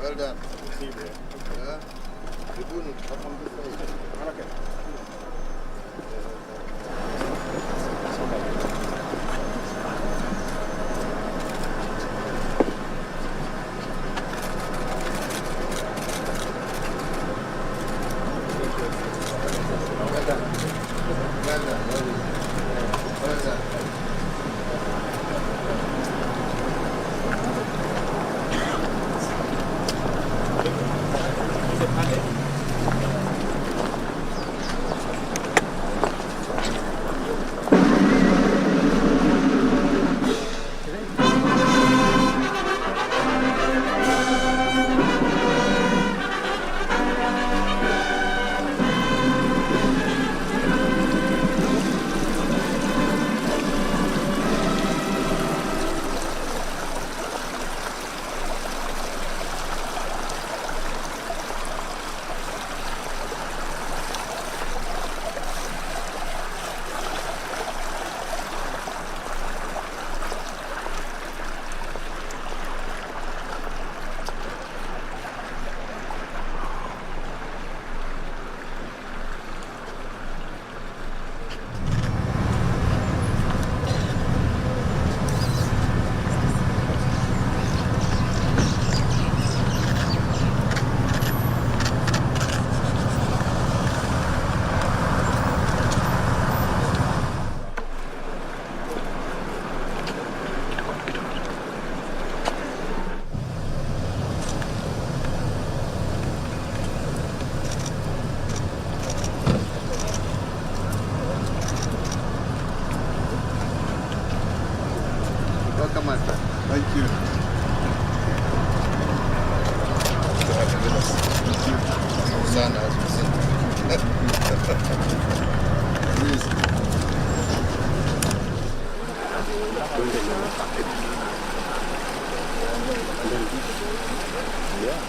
Well done. Yeah. Welcome, my friend. Thank you. Thank you. Sana, as we said. Please. Yeah.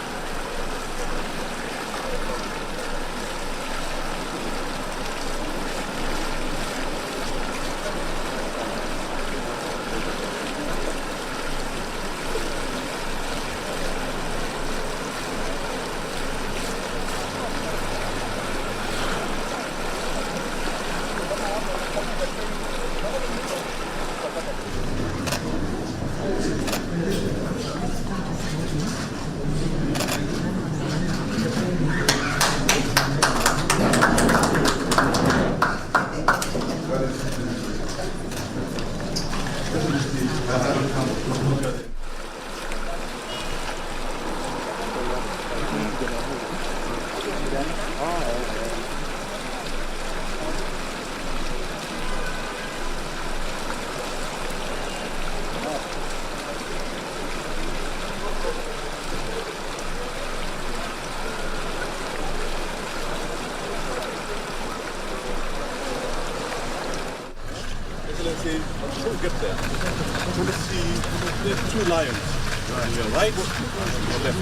Excellency, before we get there, I want to see the two lions on your right and your left.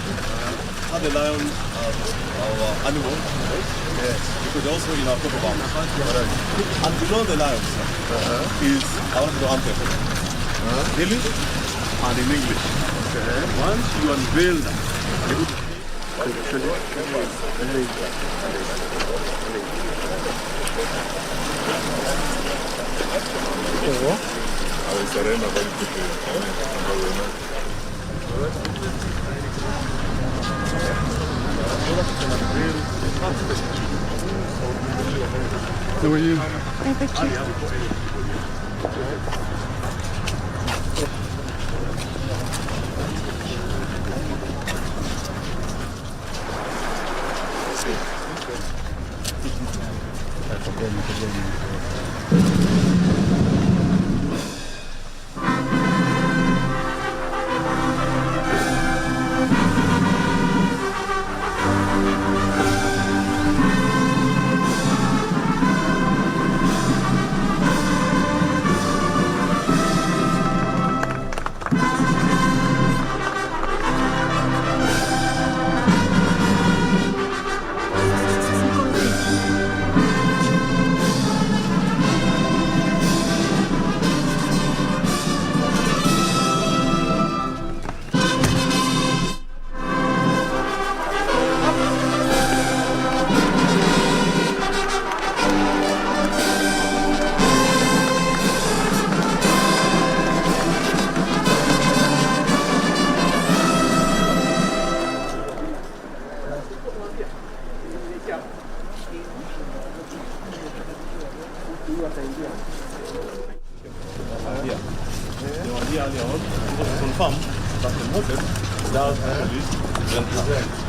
Are the lions our animal? Yes. Because they're also in our coat of arms. And below the lions is our anthem. In English and in English. Once you unveil them, How are you?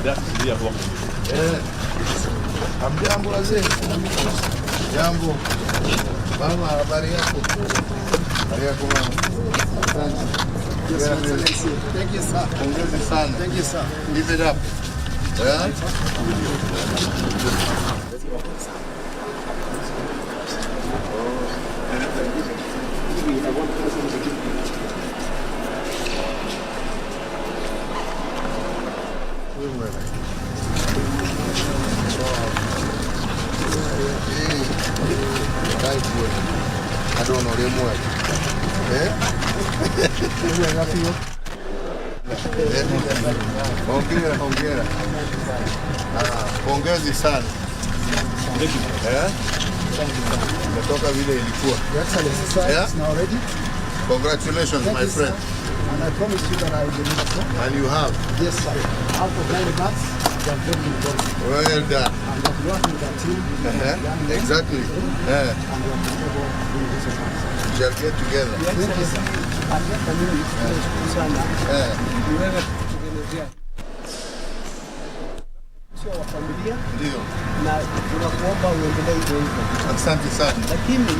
That's the work. Hamjambo wazee. Jambo. Mama, habari yako? Habari yako mama. Asante. Thank you sir. Pongezi sana. Thank you sir. Give it up. Yeah? I don't know them well. Hongera, hongera. Pongezi sana. Umetoka vile ilikuwa. Now ready? Congratulations, my friend. And I promise you that I will deliver so. And you have. Yes, sir. Out of 9 months, they are very important. Well done. And I'm working with a team. Exactly. And we are comfortable doing this advance. We shall get together. Thank you, sir. And yet, I mean, it's sana. Niwewe kutengenezea sio wa familia. Ndio. Na tunakuomba uendelee hivyo hivyo. Asante sana. Lakini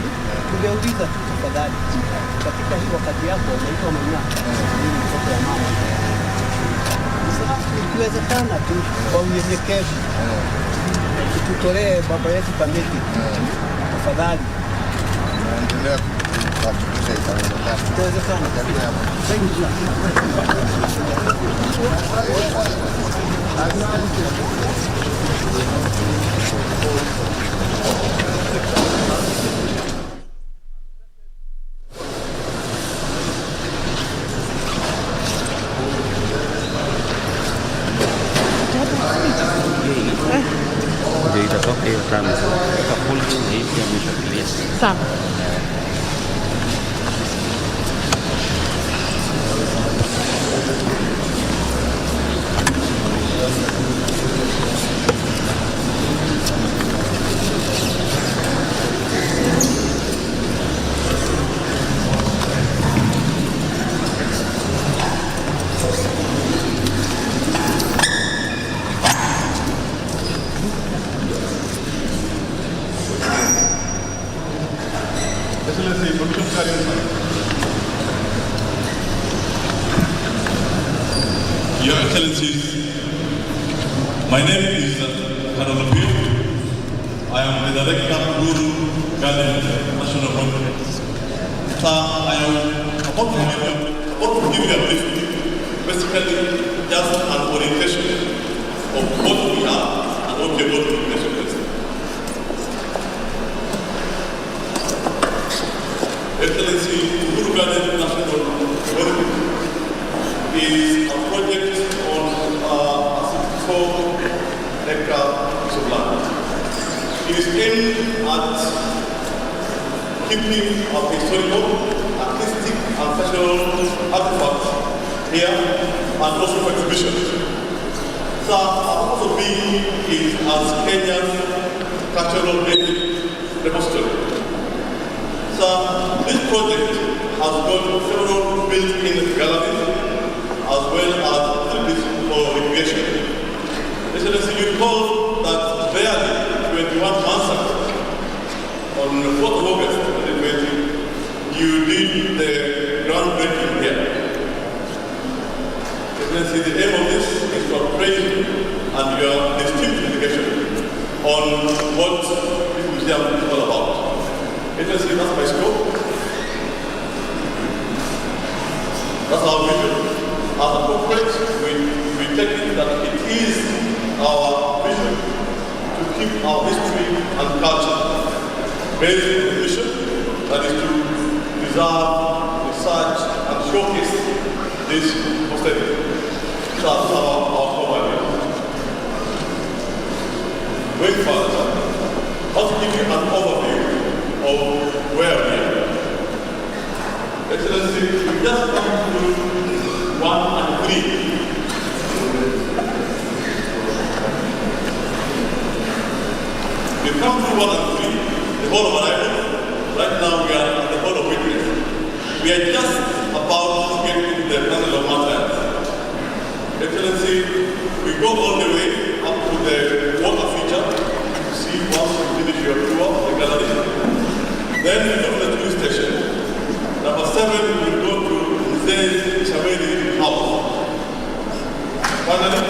tungeuliza tu tafadhali, katika hii wakati yako unaitwa manyaka, mimi mtoto wa mama. Sasa ikiwezekana tu kwa unyenyekevu tutolee baba yetu kamili tafadhali. Naendelea kuhakikisha itawezekana. Itawezekana. Thank you. Ndio itatoka hiyo tamu full hii pia imeshakilia. Sawa. Your Excellencies, my name is Kanonopio. I am the Director of Uhuru Kenyatta National Conference. So I am about to give you a brief, basically just an orientation of what we are and what we are going to do next. Excellency, Uhuru Kenyatta National Conference is a project on a 64-acre piece of land. It is aimed at keeping our historical, artistic, and cultural artifacts here and also for exhibition. So our purpose of being is as Kenya's cultural repository. So this project has got several built-in galleries as well as service for recreation. Excellency, you recall that barely 21 months ago, on the 4th of August 2020, you did the groundbreaking here. Excellency, the aim of this is to appraise and your distinct dedication on what this museum is all about. Excellency, that's my scope. That's our vision. As a corporate, we take it that it is our vision to keep our history and culture based on the mission that is to preserve, research, and showcase this posterity. So that's our core value. Going further, I'll give you an overview of where we are. Excellency, we just come to 1 and 3. We come to 1 and 3, the hall of arrival. Right now we are at the hall of witness. We are just about to get into the panel of matters. Excellency, we go all the way up to the water feature. You see, once you finish your tour of the gallery. Then we go to the police station. Number 7, we go to Mzee Chaweri House. Finally,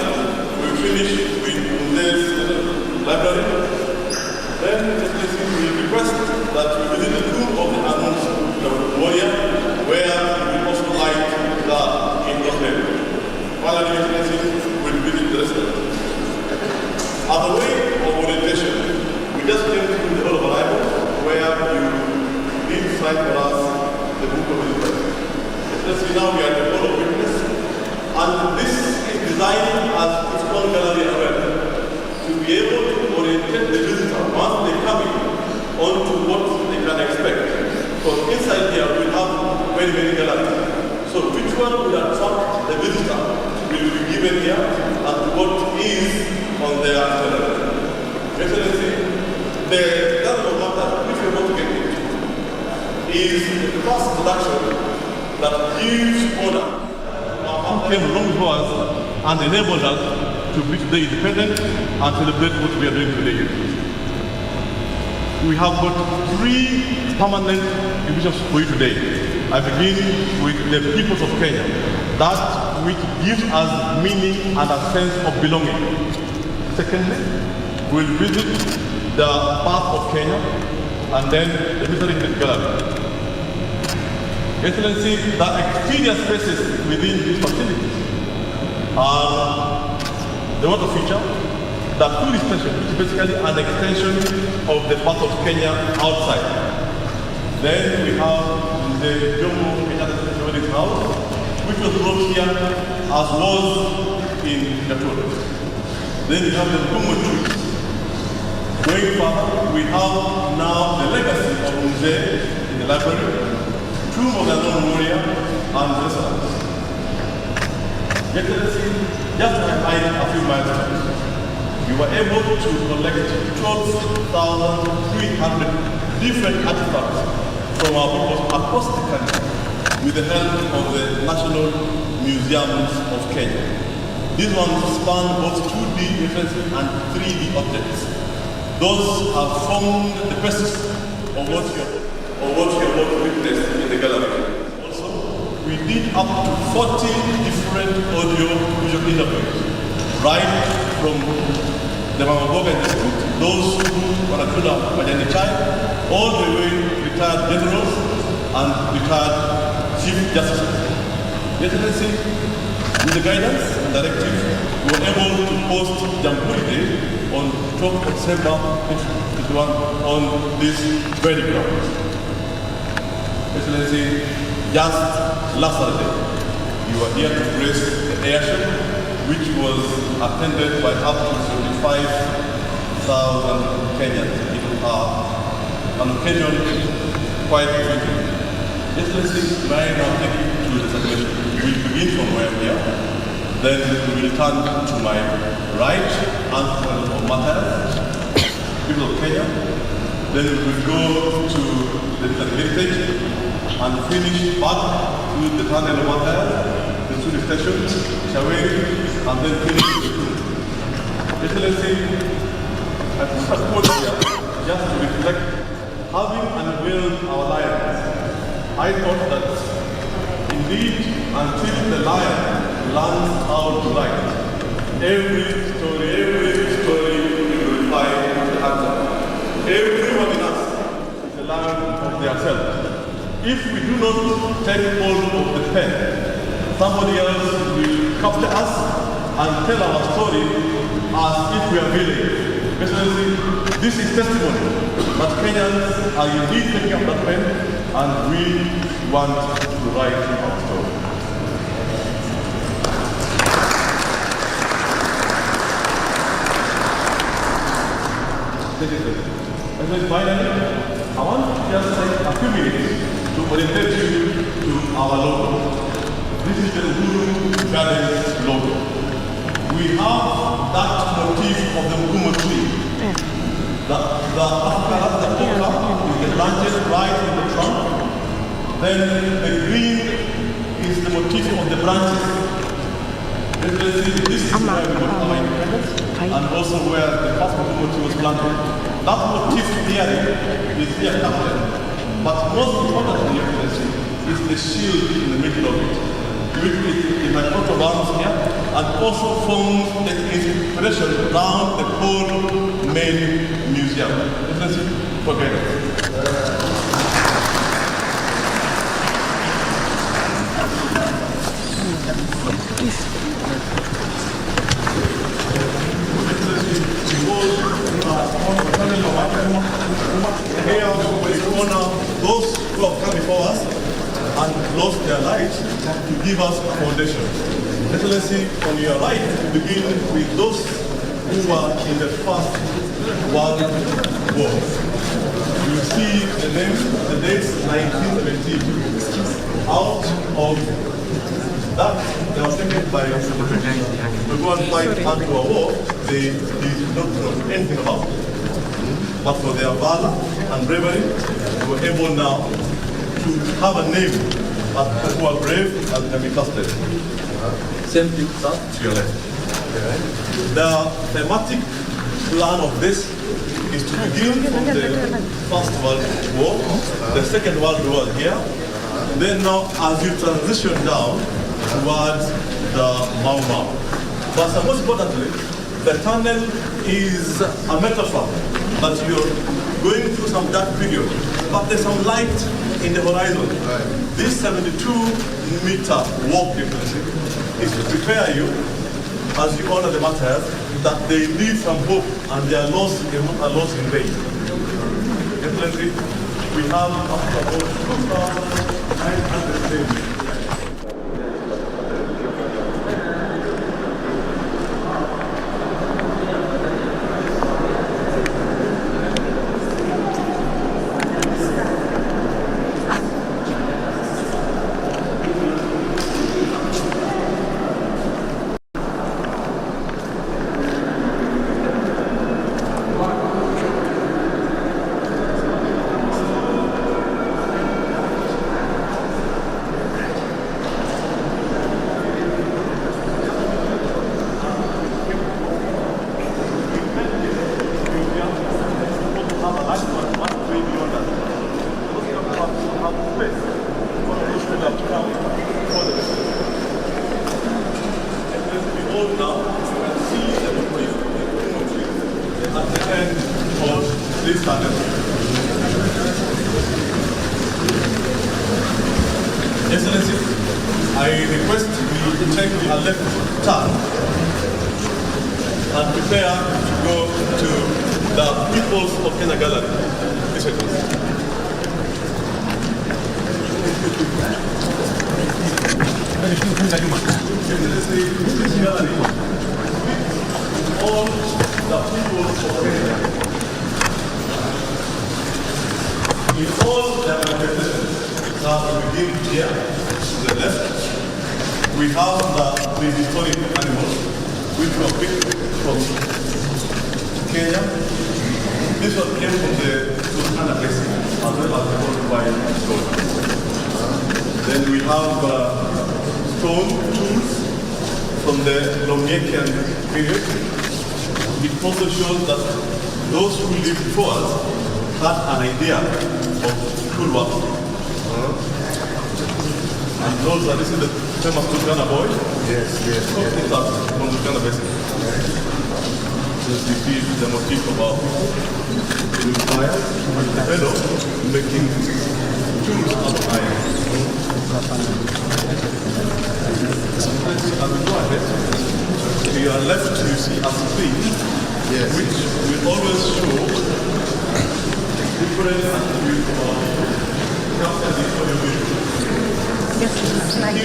we finish with Mzee's library. Then, we request that we visit the room of the announced warrior, where we also light the indoor level. Finally, we'll visit the restaurant. As a way of orientation, we just came to the Hall of Arrival, where you did cite for us the book of Remembrance. Now we are at the Hall of Witness, and this is designed as its own gallery as well, to be able to orientate the visitor once they come in onto what they can expect. Because inside here we have very many galleries. So which one will attract the visitor will be given here and what is on their gallery. Excellency, the gallery of matter which we want to get into is the first production that gives order came along with us and enabled us to be today independent and celebrate what we are doing today. We have got 3 permanent divisions for you today. I begin with the peoples of Kenya, that which gives us meaning and a sense of belonging. Secondly, we'll visit the path of Kenya and then the Military Gallery. Excellency, the exterior spaces within these facilities are the water feature, the food station, which is basically an extension of the path of Kenya outside. Then we have the Uhuru Kenyatta house, which was brought here as was in Gatoro. Then we have the Kumu trees. Going further, we have now the legacy of Mzee in the library, tomb of the known warrior, and restaurants. Excellency, just to highlight a few milestones, we were able to collect 12,300 different artifacts from our people across the country with the help of the National Museums of Kenya. These ones span both 2D references and 3D objects. Those have formed the basis of what you have witnessed in the gallery. Also, we did up to 40 different audio-visual interviews, right from the Mamaboga Institute, those who Wanakula Majanichai, all the way retired generals and retired chief justices. Excellency, with the guidance and directive, we were able to host Jamhuri Day on 12th of December 2021 on this very ground. Excellency, just last Saturday, you were here to grace the airship, which was attended by up to 75,000 Kenyans. It was an occasion quite frequent. Excellency, may I now take you to the celebration? We will begin from where we are, then we will turn to my right, ancestors of Matthias, people of Kenya, then we will go to the heritage and finish back to the tunnel of Matthias, the Suri station, Chaweri, and then finish the tomb. Excellency, I put a quote here just to reflect, having unveiled our lions, I thought that indeed until the lion learns how to write, every story will find the answer. Everyone in us is a lion of themselves. If we do not take hold of the pen, somebody else will capture us and tell our story as if we are villains. Excellency, this is testimony that Kenyans are indeed taking up that pen and we want to write our story. And then finally, I want to just take a few minutes to orientate you to our logo. This is the Uhuru Gardens logo. We have that motif of the Mugumo tree. The oka is the branches right in the trunk. Then the green is the motif of the branches. This is where we got our independence, and also where the first motif was planted. That motif here is here captured, but most importantly, is the shield in the middle of it, which is my coat of arms here, and also forms the inspiration around the whole main museum. Excellency, forget it. Here we honor those who have come before us and lost their lives to give us a foundation. Excellency, on your right, we begin with those who were in the First World War. You see the names, the dates 1917. Out of that, they were taken by to go and fight into a war they did not know anything about. But for their valor and bravery, they were able now to have a name as people who are brave and can be trusted. Same thing, sir, to your left. The thematic plan of this is to begin from the First World War, the Second World War here, then now as you transition down towards the Mau Mau. But most importantly, the tunnel is a metaphor that you're going through some dark period, but there's some light in the horizon. This 72-meter walk is to prepare you, as you honor the martyrs, that they need some hope and they are lost in vain. Definitely, we have about 2,900 days. Excellency, I request we take a left turn and prepare to go to the People's of Kenya Gallery. This way, please. This gallery, all the people of Kenya, in all their manifestations. Now we begin here to the left. We have the prehistoric animals which were picked from Kenya. This one came from the Turkana Basin as well as the whole wild stone. Then we have stone tools from the Longekian period. It also shows that those who lived before us had an idea of toolwork. And those are, this is the famous Turkana boy. Yes. It's from Turkana Basin. Just you see the motif of our with fire, the fellow making tools out of iron. To your left you see a screen, which will always show different attributes of capture the audio. Yes, it's like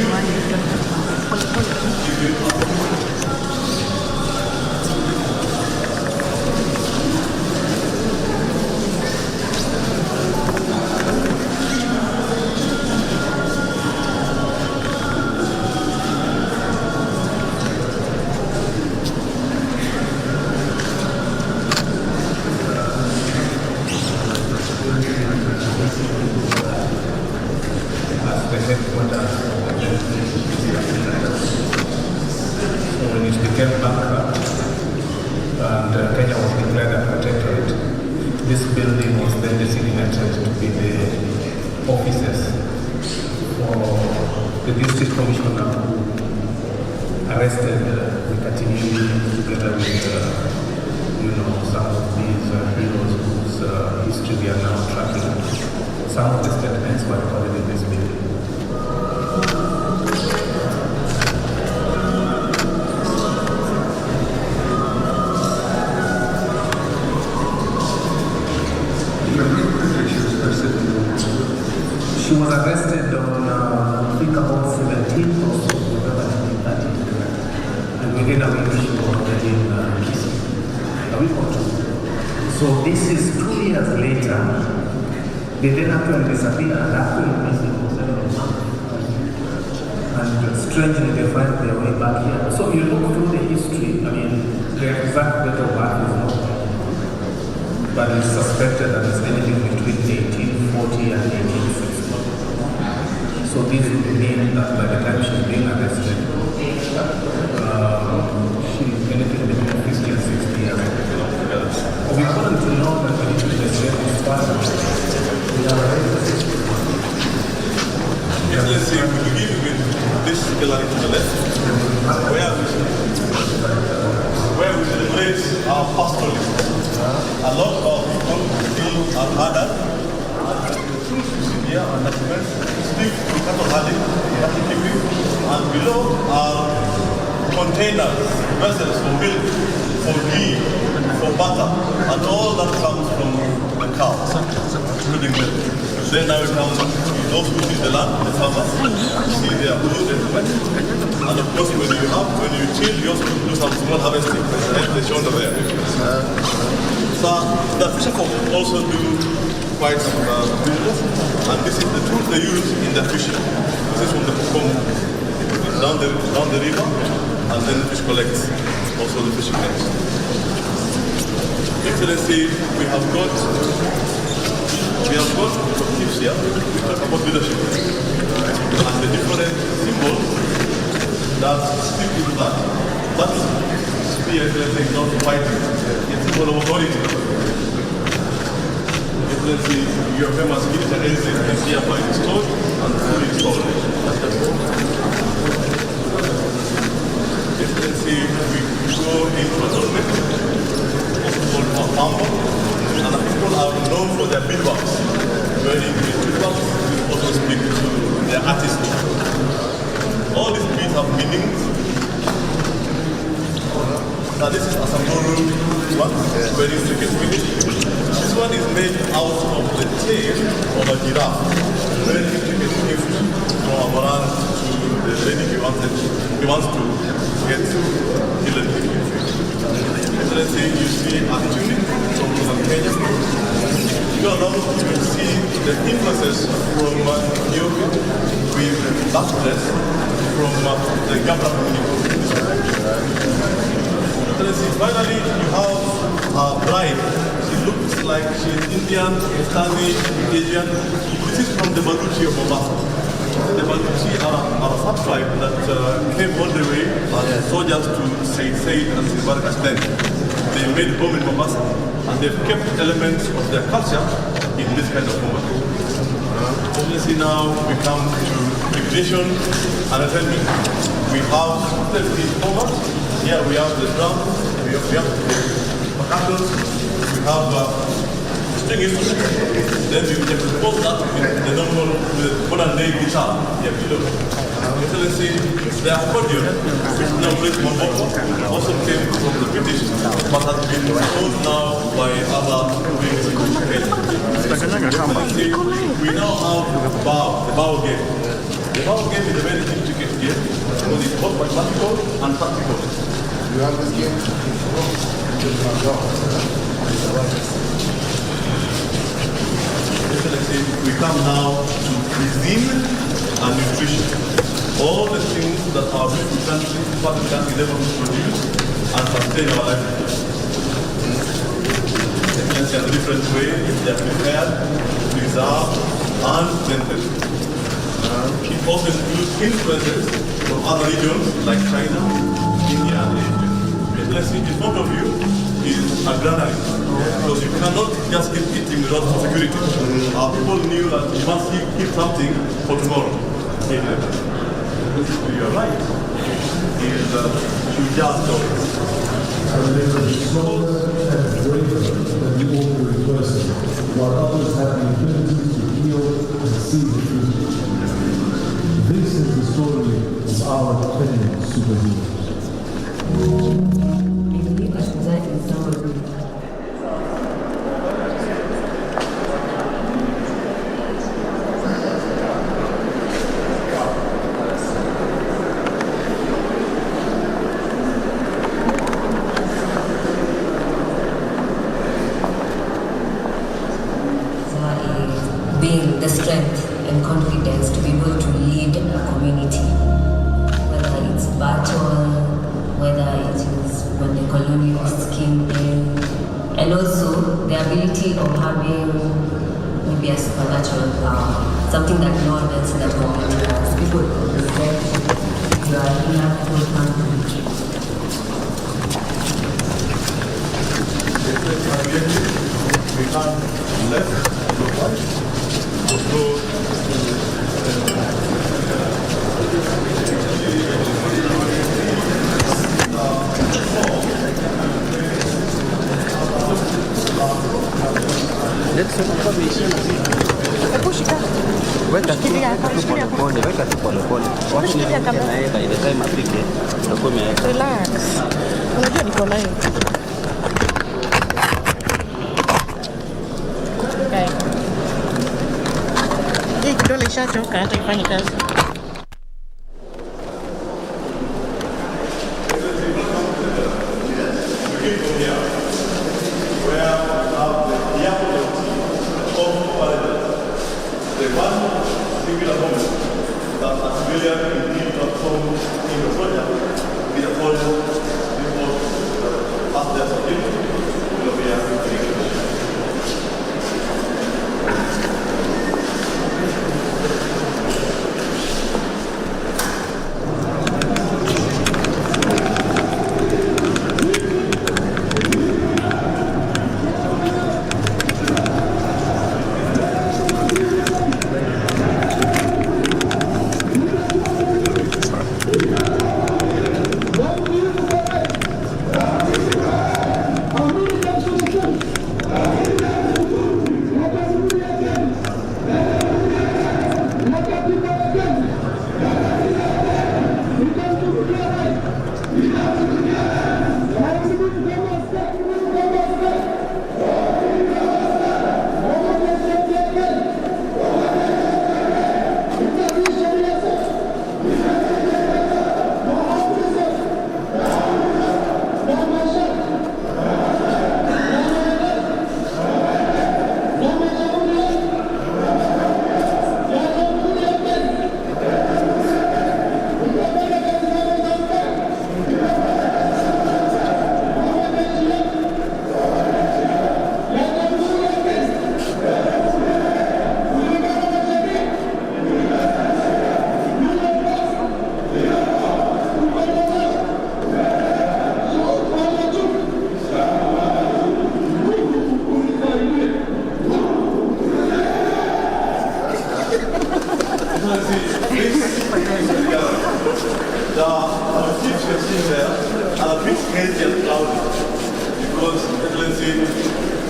the headquarters. bankrupt and Kenya was declared a protectorate. This building was then designated to be the offices for the district commissioner who arrested Mikatini together with some of these heroes whose history we are now tracking. Some of the statements were recorded in this building. She was arrested on, I think, about 17th or so, November 1930, and within a week she was already in prison. A week or two. So this is 2 years later. They then actually disappeared and actually missing for several months. And strangely, they find their way back here. So you look through the history. I mean, the exact date of birth is not known, but it's suspected that it's anything between 1840 and 1860. So this would mean that by the time she's being arrested, she's anything between 50 and 60 years old. We couldn't know that we need to investigate this further. Let's see, we begin with this gallery to the left, where we celebrate our pastoralists. A lot of people still are harder. Here and documents stick to cattle herding, cattle keeping, and below are containers, vessels for milk, for ghee, for butter, and all that comes from the cow, including milk. Then now we come to those who use the land, the farmers, see their food everywhere. And of course when you chill, you also do some small harvesting, as they shown there. So the fisher folk also do quite some business, and this is the tool they use in their fishing. This is from the Kukom, down the river, and then the fish collects, also the fishing nets. Excellency, we have got objectives here. We talk about leadership and the different symbols that speak into that. That spear, Excellency, is not fighting. It's a symbol of authority. Excellency, your famous military is here by installed and fully installed. Excellency, we go into adornment, also called our pambo, and the people are known for their beadworks. Wearing beadworks, we also speak to their artistry. All these beads have meanings. Now this is a Samburu one, very intricate finish. This one is made out of the tail of a giraffe. Very intricate gift from a Moran to the lady he wants to get healed. Excellency, you see a tunic from Kenya. You go along, you will see the influences from Ethiopia with that dress from the Gabra community. Finally, you have a bride. She looks like she's Indian, Pakistani, Asian. This is from the Baluchi of Mombasa. The Baluchi are a sub-tribe that came all the way as soldiers to Said and Zimbabwe Kashmir. They made home in Mombasa, and they've kept elements of their culture in this kind of format. Obviously now we come to recreation and entertainment. We have the format. Here we have the drum, we have the percussion, we have string instruments. Then we juxtapose that with the normal, modern day guitar here below. Excellency, the accordion, which now plays one vocal, also came from the British, but has been owned now by other wings. Excellency, we now have the bow game. The bow game is a very intricate game, because it's both mathematical and practical. You have this game? Excellency, we come now to cuisine and nutrition. All the things that our beautiful country, part of the country, never produce and sustain our livelihood. Excellency, in a different way, they are prepared, preserved, and maintained. It also includes influences from other regions like China, India, and Asia. see in front of you is a granary. Because you cannot just keep eating without security. People knew that you must keep something for tomorrow. You're right. Is Shujaa story. And they were stronger and braver than the ordinary person, while others had the ability to heal and see the future. This is the story of our Kenyan superheroes. I believe that is some of the being the strength and confidence to be able to lead a community, whether it's battle, whether it is when the colonialists came in, and also the ability of having maybe a supernatural power, something that no one else in that community has. People respect you are here, people come to you. We turn left, look right. Weka tu polepole, weka tu polepole. Washikilia kamera. Naweka ile time apige. Utakuwa umeweka. Relax. Unajua niko live. Okay. Hii kidole ishachoka hata ifanye kazi.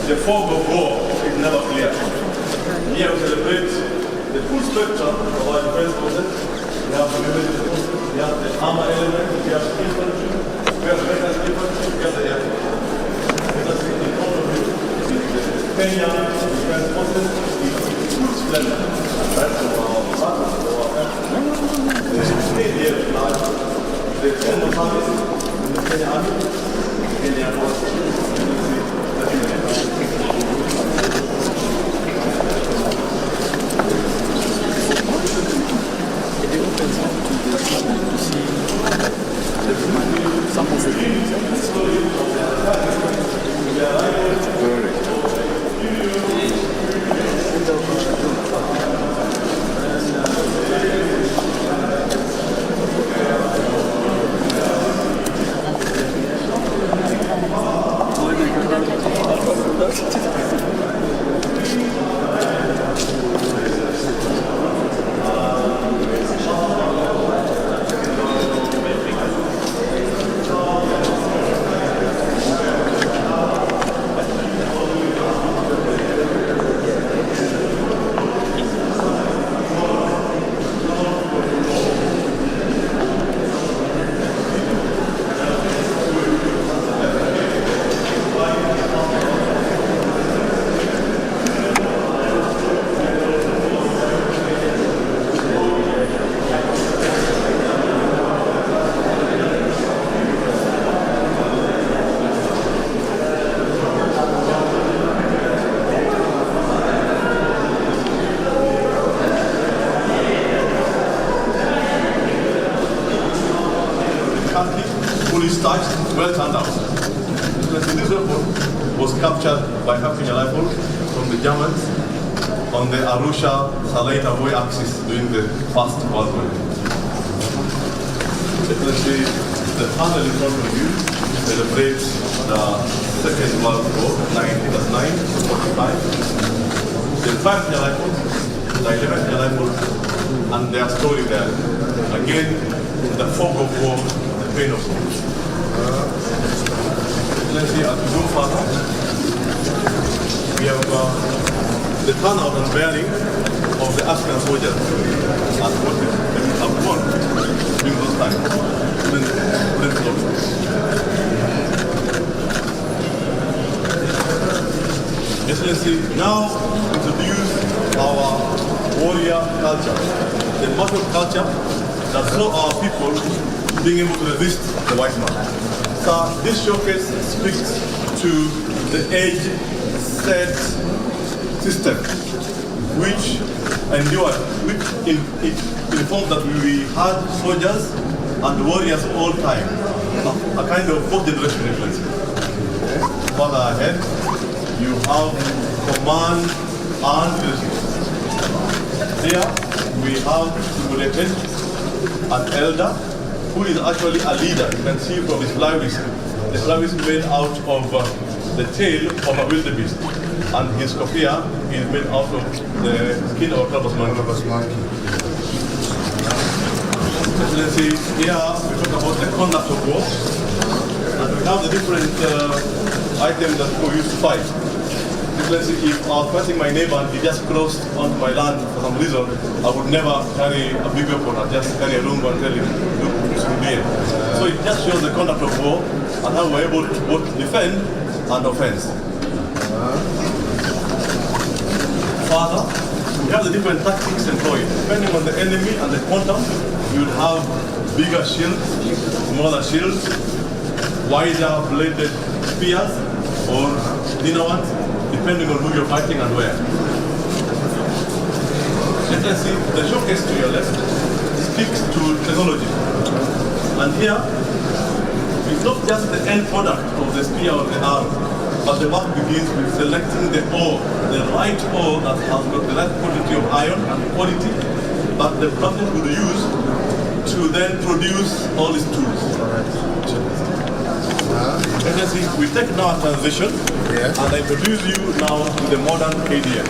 The fog of war is never clear. Here we celebrate the full spectrum of our defense forces. We have the military forces, we have the armor elements, we have the infantry, we have the mechanized infantry, we have the air force. Let us see in front of you, the Kenyan defense forces in full splendor. Right from our battles to our country. The state here is large. The general service in the Kenyan army, Kenyan forces. Some of the things. Very. well turned out. This weapon was captured by Kenyan rifle from the Germans on the Arusha-Salaita axis during the First World War. Definitely, the panel in front of you celebrates the Second World War, 1939 to 45. The 5th Kenyan rifle, the 11th Kenyan rifle, and their story there. Again, the fog of war, the pain of war. Let's see, as we go further, we have the turnout and bearing of the African soldiers as what they would have won during those times. Excellency, now introduce our warrior culture, the martial culture that saw our people being able to resist the white man. So this showcase speaks to the age-set system which endured, which informed that we had soldiers and warriors all time, a kind of fourth generation influence. Further ahead, you have command and leadership. Here we have simulated an elder who is actually a leader. You can see from his flavis. The flavis is made out of the tail of a wildebeest, and his kofia is made out of the skin of a Carbus monkey. Excellency, here we talk about the conduct of war, and we have the different items that people use to fight. Excellency, if I was fighting my neighbor and he just crossed onto my land for some reason, I would never carry a big weapon. I'd just carry a long one and tell him, look, this will be it. So it just shows the conduct of war and how we're able to both defend and offense. Further, we have the different tactics employed. Depending on the enemy and the quantum, you would have bigger shields, smaller shields, wider bladed spears, or thinner ones, depending on who you're fighting and where. Let us see, the showcase to your left speaks to technology. And here, it's not just the end product of the spear or the arm, but the work begins with selecting the ore, the right ore that has got the right quantity of iron and quality that the product would use to then produce all these tools. Let us see, we take now a transition, and I introduce you now to the modern KDM.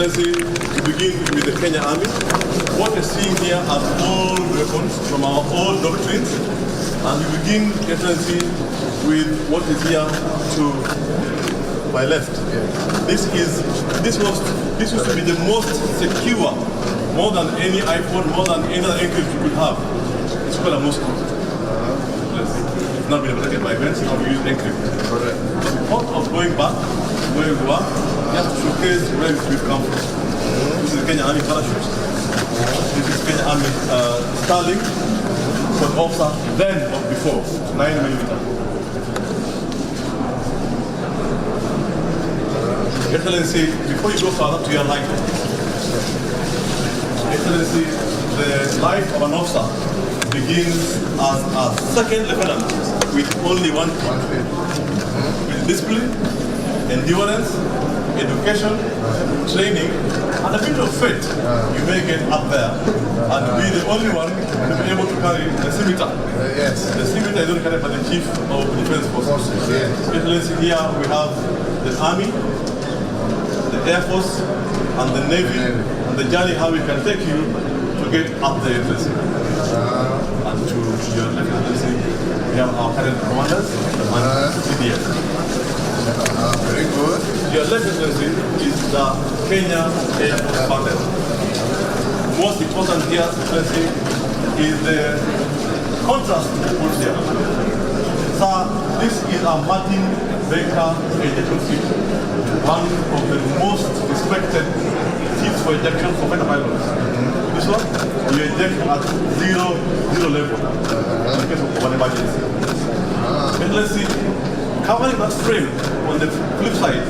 Let's see, we begin with the Kenya Army. What you're seeing here are old weapons from our old doctrines, and we begin, Excellency, with what is here to my left. This used to be the most secure, more than any iPhone, more than any other encrypt you could have. It's called a Moscow. It's not been protected by events, now we use encrypt. Correct. So the thought of going back where we were, just to showcase where we've come from. This is Kenya Army parachute. This is Kenya Army Starlink for the officer then or before, 9mm. Excellency, before you go further to your life, Excellency, the life of an officer begins as a second lieutenant with only one thing. With discipline, endurance, education, training, and a bit of faith, you may get up there and be the only one to be able to carry the scimitar. Yes. The scimitar is only carried by the Chief of Defense Forces. Yes. Excellency, here we have the Army, the Air Force, and the Navy, and the journey how we can take you to get up there. And to your left, we have our current commanders and CDS. Very good. Your left is the Kenya Air Force battle. Most important here, is the contrast put here. So this is a Martin Baker ejection seat, one of the most respected seats for ejection for fighter pilots. This one, you eject at zero level in the case of an emergency. And let's see, covering that frame on the flip side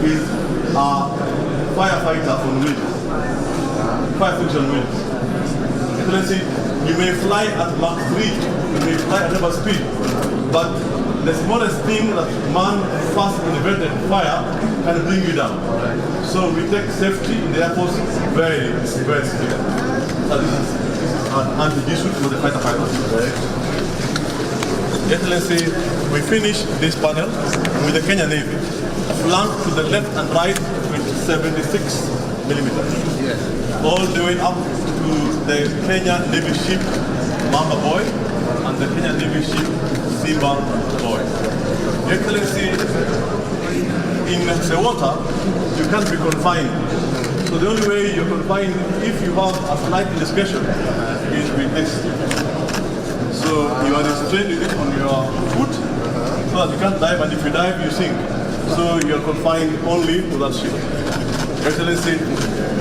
is a firefighter on wheels, fire fiction wheels. And let's see, you may fly at Mach 3, you may fly at whatever speed, but the smallest thing that man first invented, fire, can bring you down. So we take safety in the Air Force very, very seriously. So this is an anti-issue for the fighter pilots. Excellency, we finish this panel with the Kenyan Navy. Flank to the left and right with 76 millimeters. Yes. All the way up to the Kenyan Navy ship Mamba Boy and the Kenyan Navy ship Simba Boy. Excellency, in the water, you can't be confined. So the only way you're confined, if you have a slight indiscretion, is with this. So you are restrained with it on your foot, so that you can't dive, and if you dive, you sink. So you're confined only to that ship. Excellency,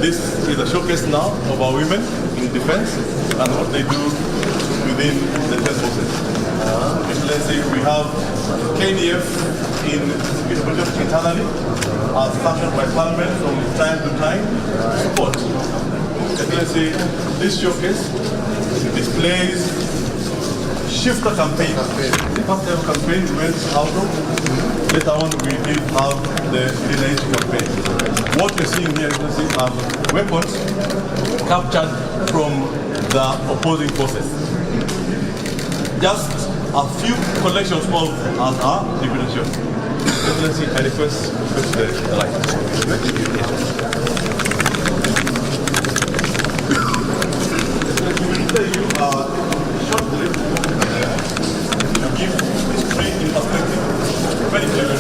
this is a showcase now of our women in defense and what they do within the defense forces. Excellency, we have KDF in its budget internally, as sanctioned by Parliament from time to time, support. Excellency, this showcase displays Shifter campaign. The first ever campaign we went out of. Later on we did have the Lineage campaign. What you're seeing here, you can see are weapons captured from the opposing forces. Just a few collections of our divination. Let's see, I request the light. Let me tell you a short clip to give history in perspective. Very clever.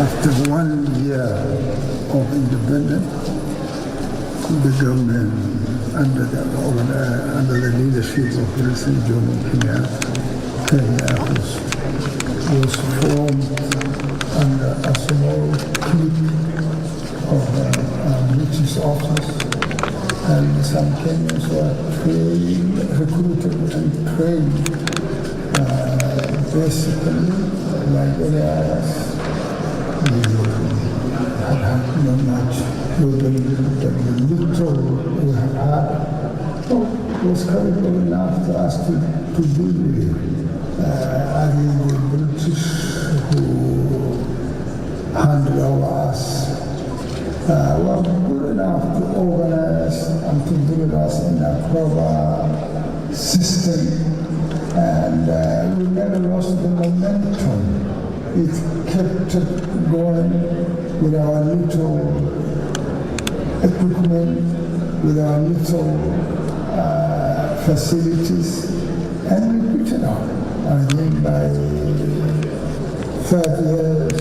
After 1 year of independence, the government, under the leadership of President Uhuru Kenyatta, was formed under a small clique of British officers, and some Kenyans were recruited and trained basically like any others. We had not much. The little we have had was credible enough to us to deal with. The British who handed over us were good enough to organize and to build us in a proper system, and we never lost the momentum. It kept going with our little equipment, with our little facilities, and we put it on. I think by 30 years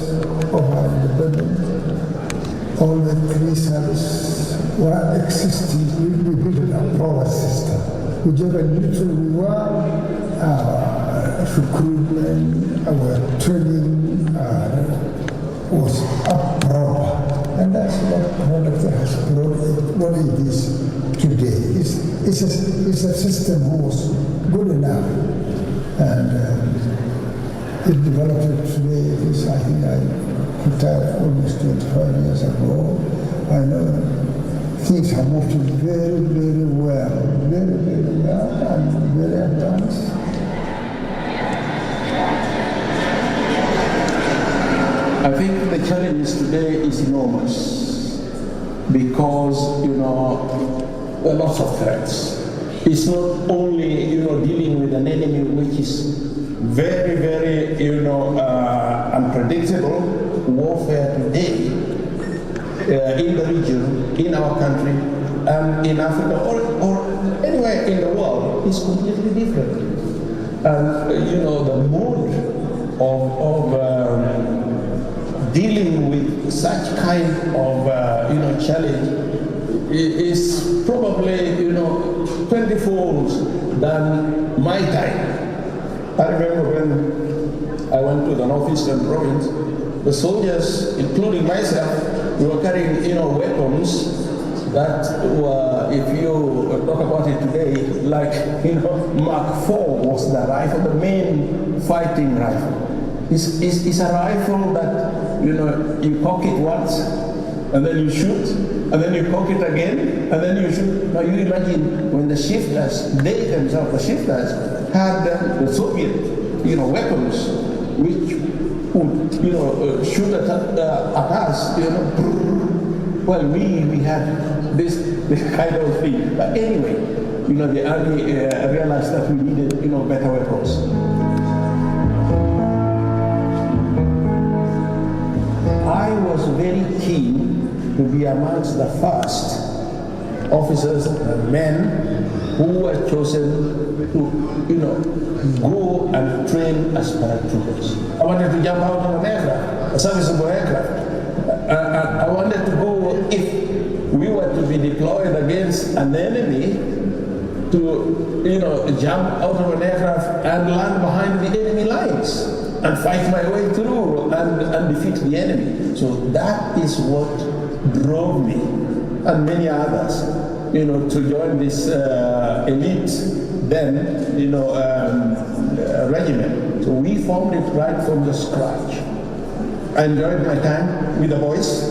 of our independence, all the three services were existing. We built a proper system. Whichever little we were, our recruitment, our training was up proper. And that's what product has brought what it is today. It's a system who was good enough, and it developed today. I think I retired almost 25 years ago. I know things have moved very, very well, and very advanced. I think the challenges today is enormous because, there are lots of threats. It's not only, dealing with an enemy which is very, very, unpredictable. Warfare today in the region, in our country, and in Africa, or anywhere in the world is completely different. And, the mode of dealing with such kind of challenge is probably 20-fold than my time. I remember when I went to the northeastern province, the soldiers, including myself, we were carrying weapons that were, if you talk about it today, like Mark IV was the rifle, the main fighting rifle. It's a rifle that, you cock it once, and then you shoot, and then you cock it again, and then you shoot. Now you imagine when the shifters, they themselves, the shifters, had the Soviet, weapons, which would, shoot at us, Well, we had this kind of thing. But anyway, the army realized that we needed, better weapons. I was very keen to be amongst the first officers and men who were chosen to, go and train as paratroopers. I wanted to jump out of an aircraft, a serviceable aircraft. I wanted to go, if we were to be deployed against an enemy, to, jump out of an aircraft and land behind the enemy lines and fight my way through and defeat the enemy. So that is what drove me and many others, to join this elite regiment. So we formed it right from the scratch. I enjoyed my time with the boys.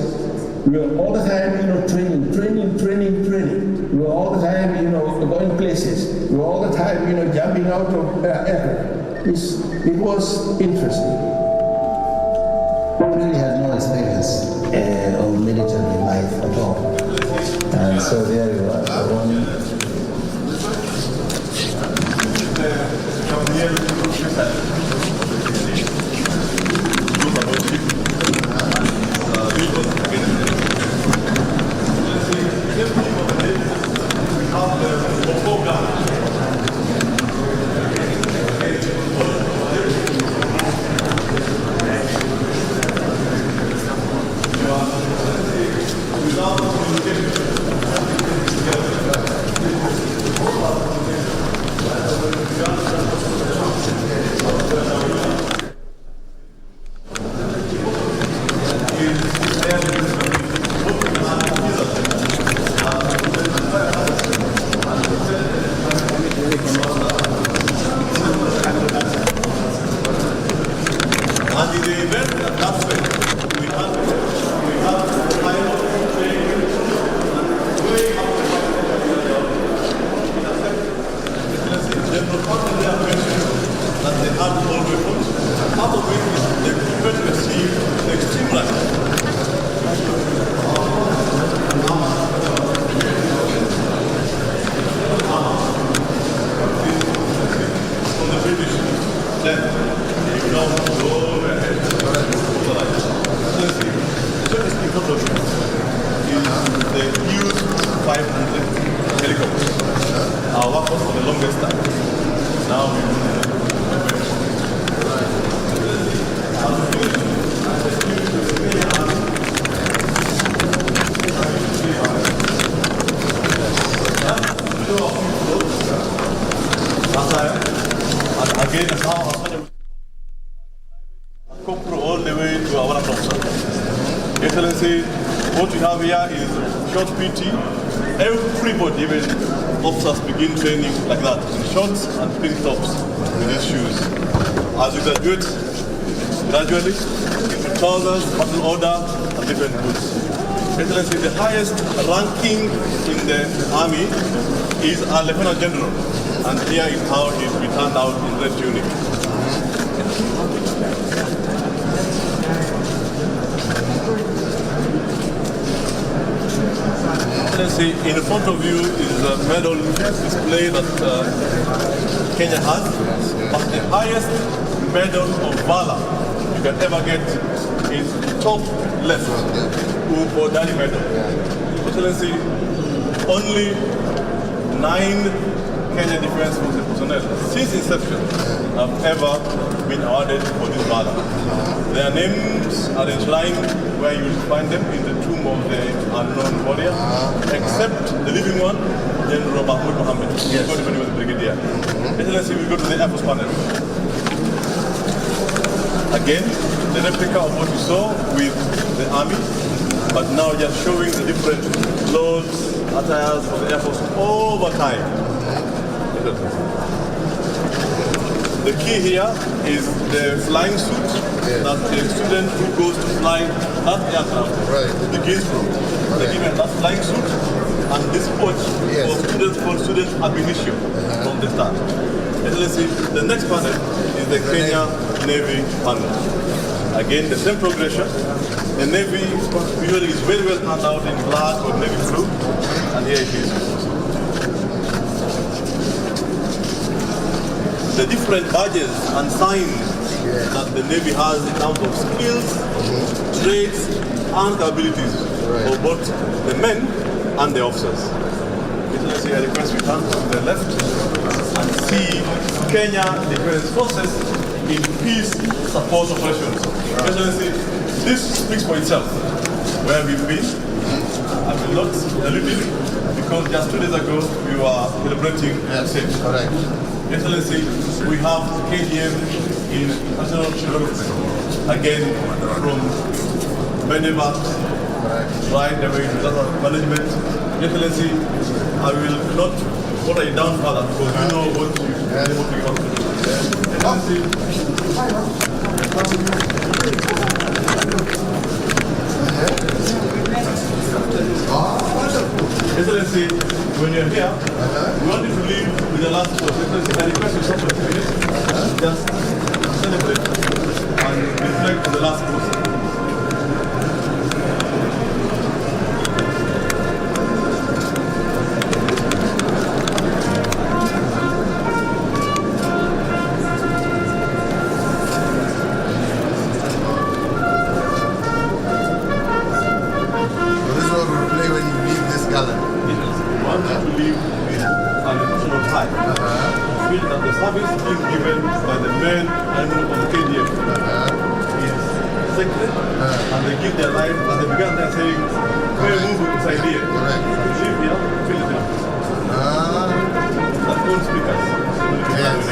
We were all the time, training. We were all the time, going places. We were all the time, jumping out of aircraft. It was interesting. I really had no experience of military life at all. And so there you are. Excellency, what we have here is short PT. Everybody, even officers, begin training like that, in shorts and pin tops with these shoes. As you graduate, gradually, into trousers, battle order, and different boots. Excellency, the highest ranking in the army is a Lieutenant General, and here is how he is turned out in red tunic. Excellency, in front of you is a medal display that Kenya has, but the highest medal of valor you can ever get is top left, Udani medal. Excellency, only 9 Kenyan Defense Forces personnel since inception have ever been awarded for this valor. Their names are enshrined where you will find them in the tomb of the unknown warrior, except the living one, General Mahmoud Mohammed. Yes. When he was a brigadier. Excellency, we go to the Air Force panel. Again, the replica of what we saw with the army, but now just showing the different clothes, attires of the Air Force over time. The key here is the flying suit that the student who goes to fly that aircraft begins from. They give him that flying suit and this watch for student ab initio from the start. And let's see, the next panel is the Kenya Navy panel. Again, the same progression. The Navy usually is very well turned out in black or navy blue, and here it is. The different badges and signs that the Navy has in terms of skills, trades, and capabilities for both the men and the officers. Let's see, I request we turn to the left and see Kenya Defense Forces in peace support operations. Excellency, this speaks for itself. Where we've been, I will not allude it because just 2 days ago we were celebrating SIM. Correct. Excellency, we have KDM in national development. Again, from Beneva, right away to disaster management. Excellency, I will not water it down further because you know what you want to do. Excellency, when you're here, we want you to leave with the last post. Excellency, I request you stop for 2 minutes. Just celebrate and reflect on the last post. And they give their life, as they began there saying, "Where move with this idea?" Correct. Live here, feel it out. That's all speakers. Yes.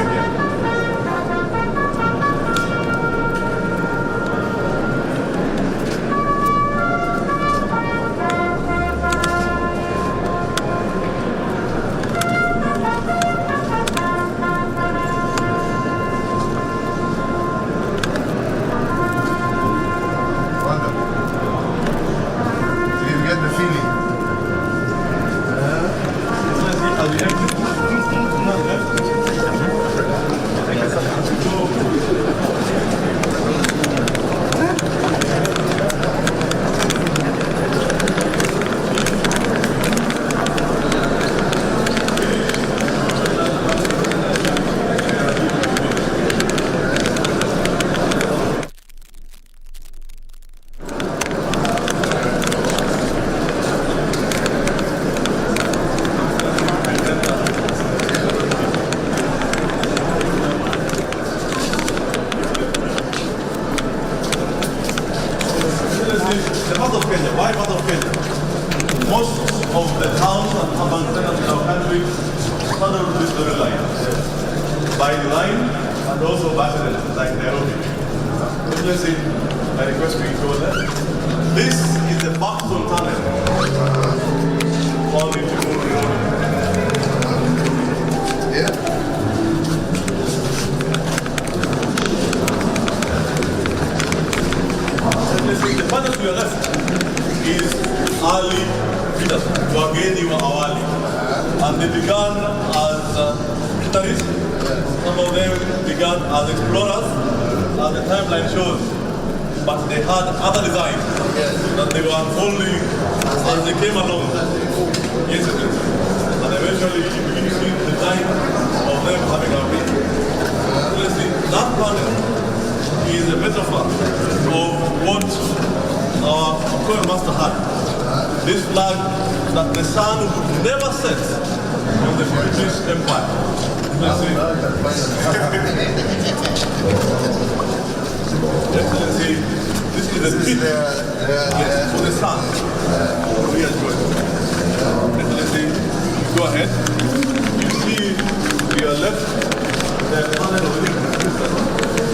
This flag that the sun would never set on the British Empire. Excellency, this is the pit for the sun. We are good. Excellency, go ahead. You see to your left the panel of the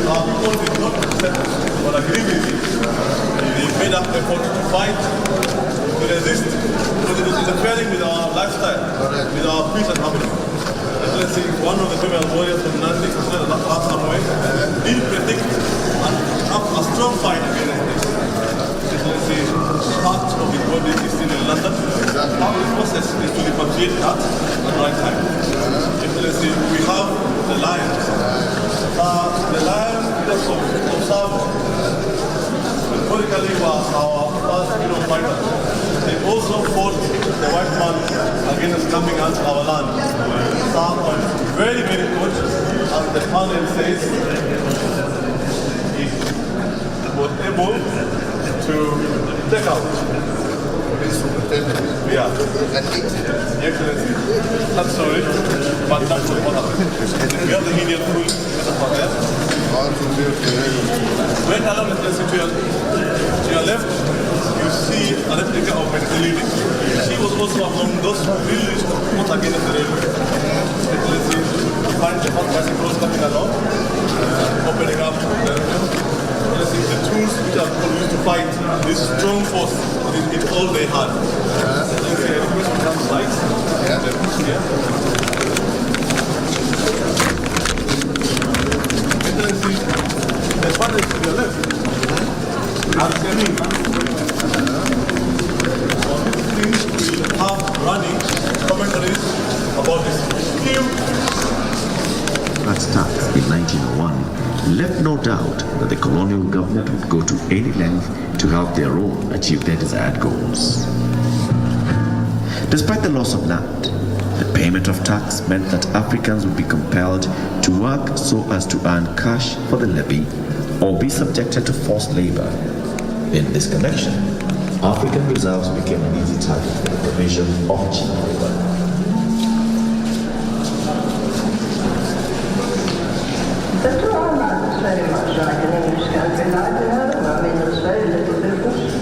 our people did not accept or agree with it. They made up effort to fight, to resist, because it was interfering with our lifestyle, with our peace and harmony. Excellency, one of the female warriors from Nandi, last Samuel, did predict a strong fight against this. Excellency, part of his body is still in London. How the process is to repatriate that at the right time. Excellency, we have the lions. The lions just observe historically were our first freedom fighters. They also fought the white man against coming onto our land. Some are very, very good, as the panel says, he was able to take out. Yeah. Excellency. I'm sorry, but that's what happened. We have the Indian food for them. When along to your left, you see a replica of a lady. She was also among those really fought against the railway. Excellency, you find the first bicycles coming along, opening up the tools which are used to fight this strong force in all they had. Excellency, I request you come side. Excellency, the father is to your left. I'm telling on this screen we have running commentaries about this new That tax in 1901 left no doubt that the colonial government would go to any length to help their own achieve their desired goals. Despite the loss of land, the payment of tax meant that Africans would be compelled to work so as to earn cash for the levy or be subjected to forced labor. In this connection, African reserves became an easy target for the provision of cheap labor. Very much like an English country like we have. I mean, there's very little difference.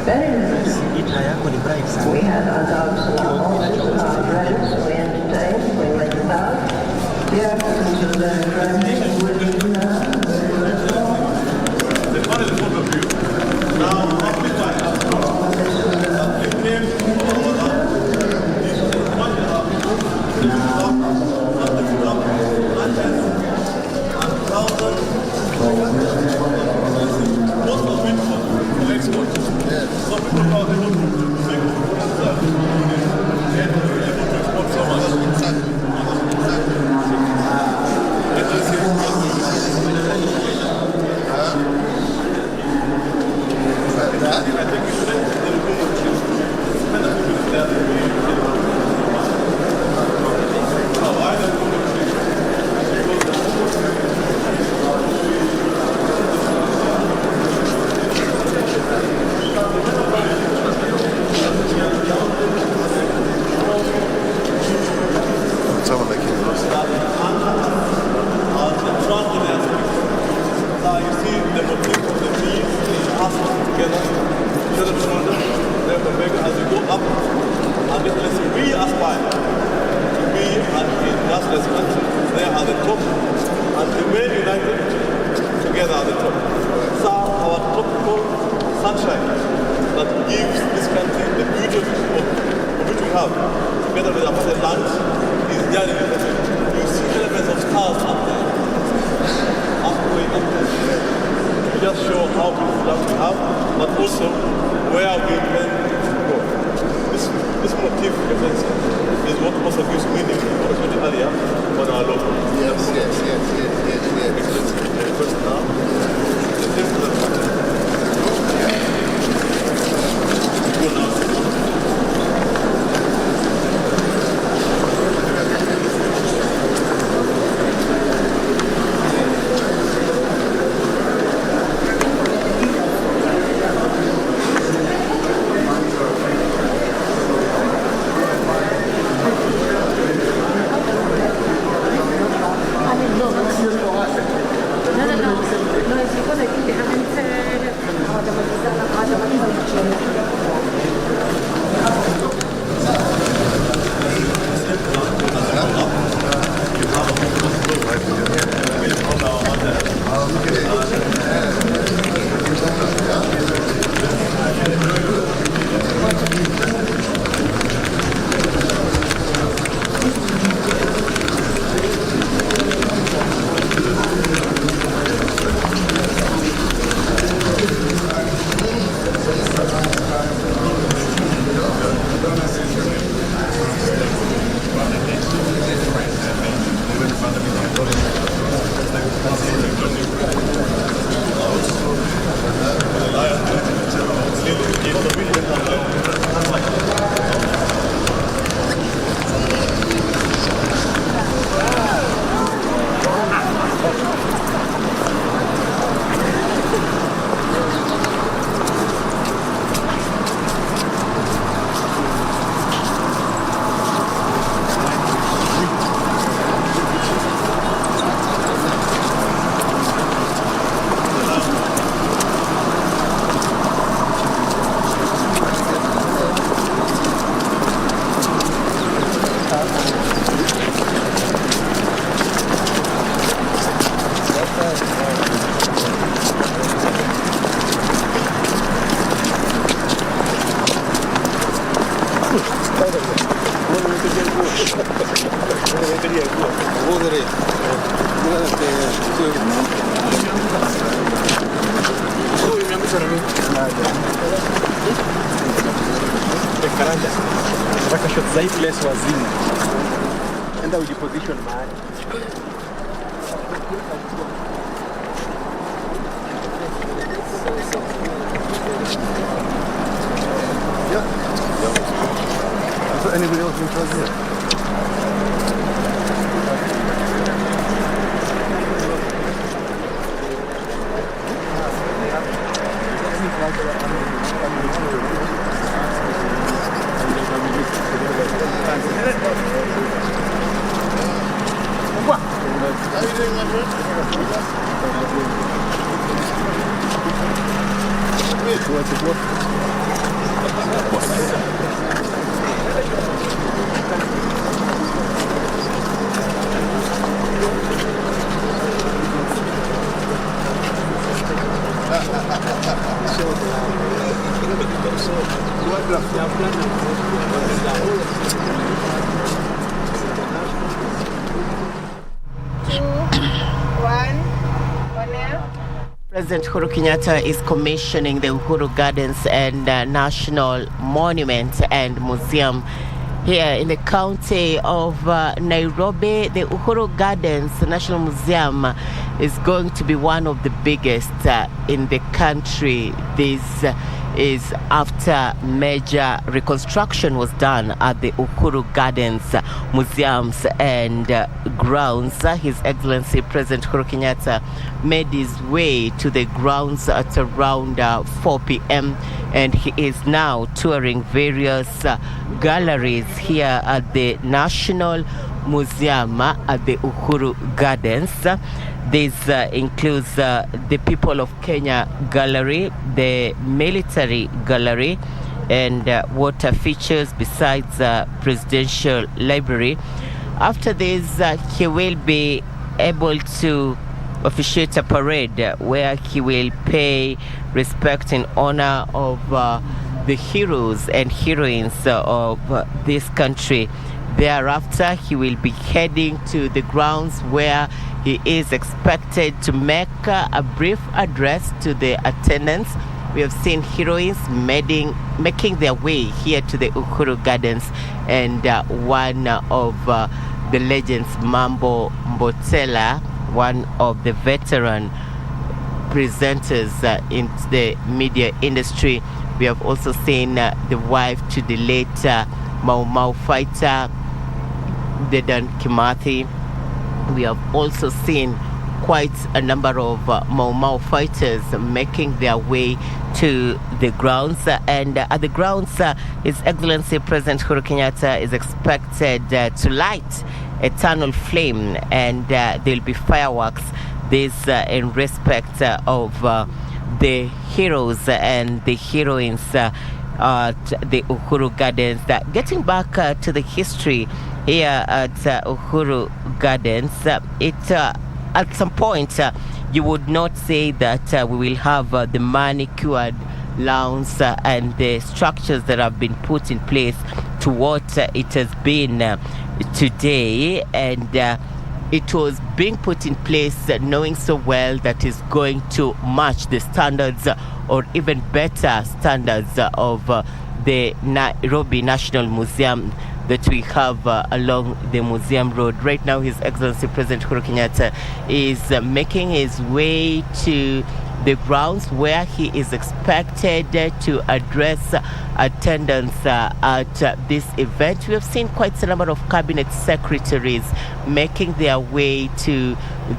Very little. We had our dogs and our horses and our friends, and we entertained, we went about. The Africans were very friendly and willing to learn. The part of the point of view. Now, Africa it came over No. Karanja. Nataka shot za hii place wazima. Enda ujiposition mahali. Is there anybody else interested here? How are you doing, my friend? President Uhuru Kenyatta is commissioning the Uhuru Gardens and National Monument and Museum here in the county of Nairobi. The Uhuru Gardens National Museum is going to be one of the biggest in the country. This is after major reconstruction was done at the Uhuru Gardens Museums and Grounds. His Excellency President Uhuru Kenyatta made his way to the grounds at around 4 p.m. and he is now touring various galleries here at the National Museum at the Uhuru Gardens. This includes the People of Kenya Gallery, the Military Gallery, and water features besides Presidential Library. After this, he will be able to officiate a parade where he will pay respect in honor of the heroes and heroines of this country. Thereafter, he will be heading to the grounds where he is expected to make a brief address to the attendants. We have seen heroines making their way here to the Uhuru Gardens, and one of the legends, Mambo Mbotela, one of the veteran presenters in the media industry. We have also seen the wife to the late Mau Mau fighter, Dedan Kimathi. We have also seen quite a number of Mau Mau fighters making their way to the grounds, and at the grounds His Excellency President Uhuru Kenyatta is expected to light a tunnel flame, and there will be fireworks. This in respect of the heroes and the heroines at the Uhuru Gardens. Getting back to the history here at Uhuru Gardens, at some point you would not say that we will have the manicured lawns and the structures that have been put in place to what it has been today, and it was being put in place knowing so well that it's going to match the standards or even better standards of the Nairobi National Museum that we have along the Museum Road. Right now, His Excellency President Uhuru Kenyatta is making his way to the grounds where he is expected to address attendance at this event. We have seen quite a number of cabinet secretaries making their way to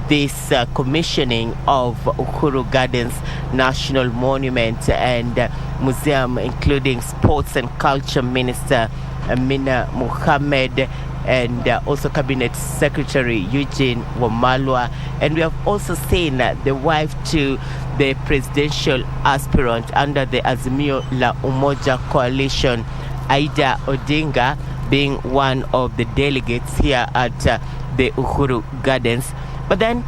this commissioning of Uhuru Gardens National Monument and Museum, including Sports and Culture Minister Amina Mohamed, and also Cabinet Secretary Eugene Wamalwa. And we have also seen the wife to the presidential aspirant under the Azimio la Umoja coalition, Aida Odinga, being one of the delegates here at the Uhuru Gardens. But then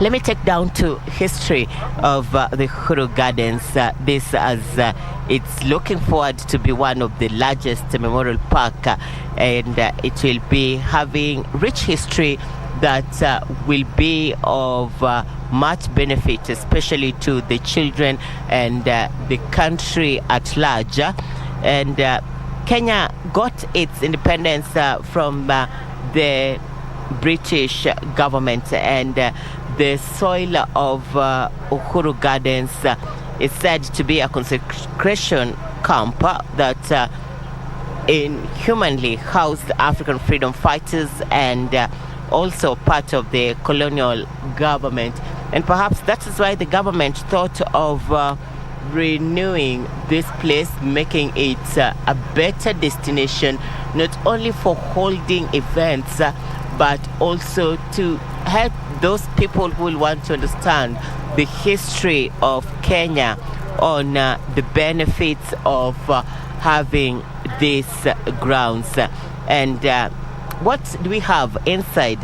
let me take down to history of the Uhuru Gardens. This as it's looking forward to be one of the largest memorial park, and it will be having rich history that will be of much benefit, especially to the children and the country at large. And Kenya got its independence from the British government, and the soil of Uhuru Gardens is said to be a concentration camp that inhumanly housed African freedom fighters and also part of the colonial government. And perhaps that is why the government thought of renewing this place, making it a better destination, not only for holding events, but also to help those people who will want to understand the history of Kenya on the benefits of having these grounds. And what do we have inside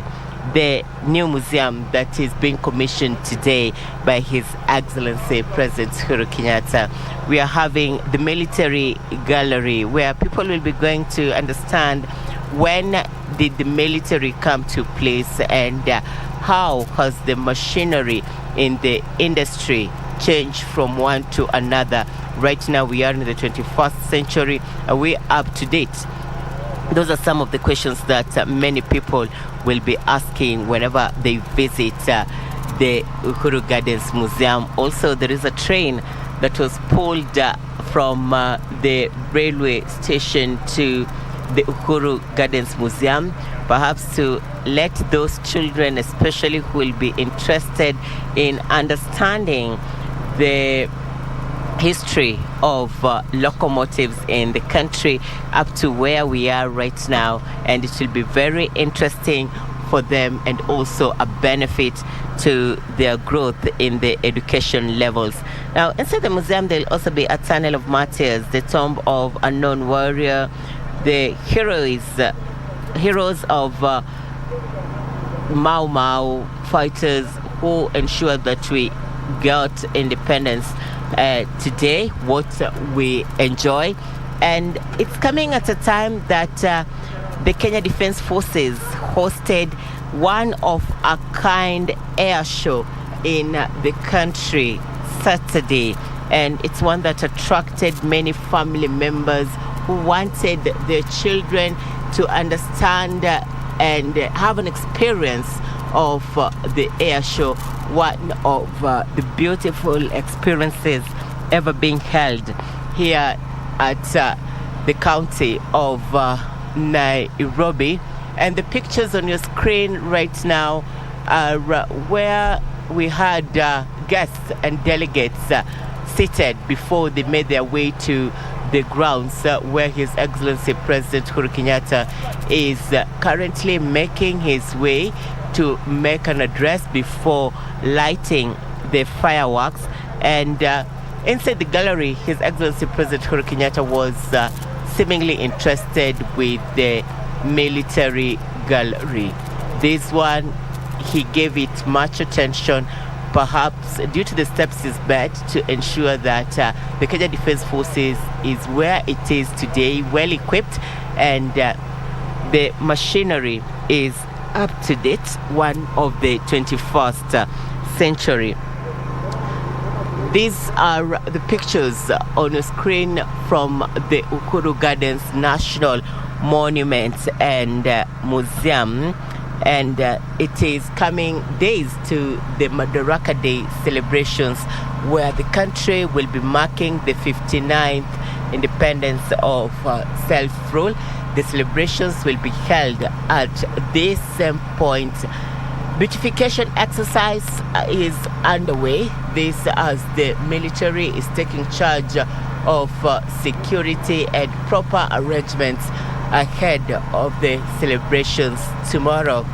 the new museum that is being commissioned today by His Excellency President Uhuru Kenyatta? We are having the military gallery, where people will be going to understand when did the military come to place, and how has the machinery in the industry changed from one to another. Right now we are in the 21st century. Are we up to date? Those are some of the questions that many people will be asking whenever they visit the Uhuru Gardens Museum. Also, there is a train that was pulled from the railway station to the Uhuru Gardens Museum, perhaps to let those children, especially who will be interested in understanding the history of locomotives in the country up to where we are right now, and it will be very interesting for them and also a benefit to their growth in the education levels. Now, inside the museum, there will also be a tunnel of martyrs, the tomb of unknown warrior, the heroes of Mau Mau fighters who ensured that we got independence today, what we enjoy. And it's coming at a time that the Kenya Defense Forces hosted one of a kind air show in the country Saturday, and it's one that attracted many family members who wanted their children to understand and have an experience of the air show, one of the beautiful experiences ever being held here at the county of Nairobi. And the pictures on your screen right now are where we had guests and delegates seated before they made their way to the grounds where His Excellency President Uhuru Kenyatta is currently making his way to make an address before lighting the fireworks. And inside the gallery, His Excellency President Uhuru Kenyatta was seemingly interested with the military gallery. This one, he gave it much attention, perhaps due to the steps he's made to ensure that the Kenya Defense Forces is where it is today, well equipped, and the machinery is up to date, one of the 21st century. These are the pictures on your screen from the Uhuru Gardens National Monument and Museum, and it is coming days to the Madaraka Day celebrations, where the country will be marking the 59th independence of self-rule. The celebrations will be held at this same point. Beautification exercise is underway. This as the military is taking charge of security and proper arrangements ahead of the celebrations tomorrow.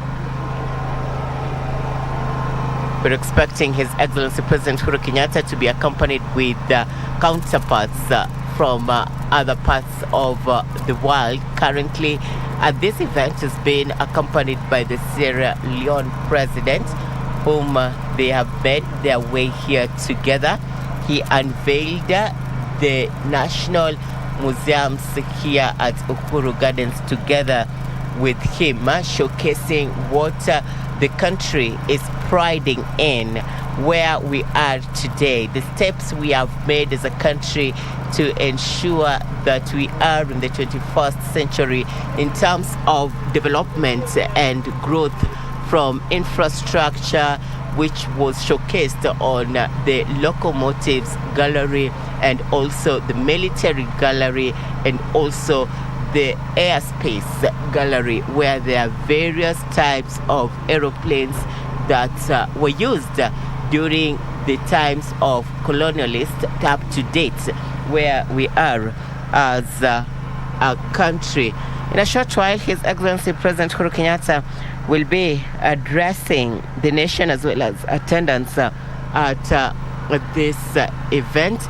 We're expecting His Excellency President Uhuru Kenyatta to be accompanied with counterparts from other parts of the world. Currently, this event is being accompanied by the Sierra Leone President, whom they have made their way here together. He unveiled the national museums here at Uhuru Gardens together with him, showcasing what the country is priding in, where we are today, the steps we have made as a country to ensure that we are in the 21st century in terms of development and growth, from infrastructure, which was showcased on the locomotives gallery and also the military gallery and also the airspace gallery, where there are various types of aeroplanes that were used during the times of colonialists up to date, where we are as a country. In a short while, His Excellency President Uhuru Kenyatta will be addressing the nation as well as attendance at this event.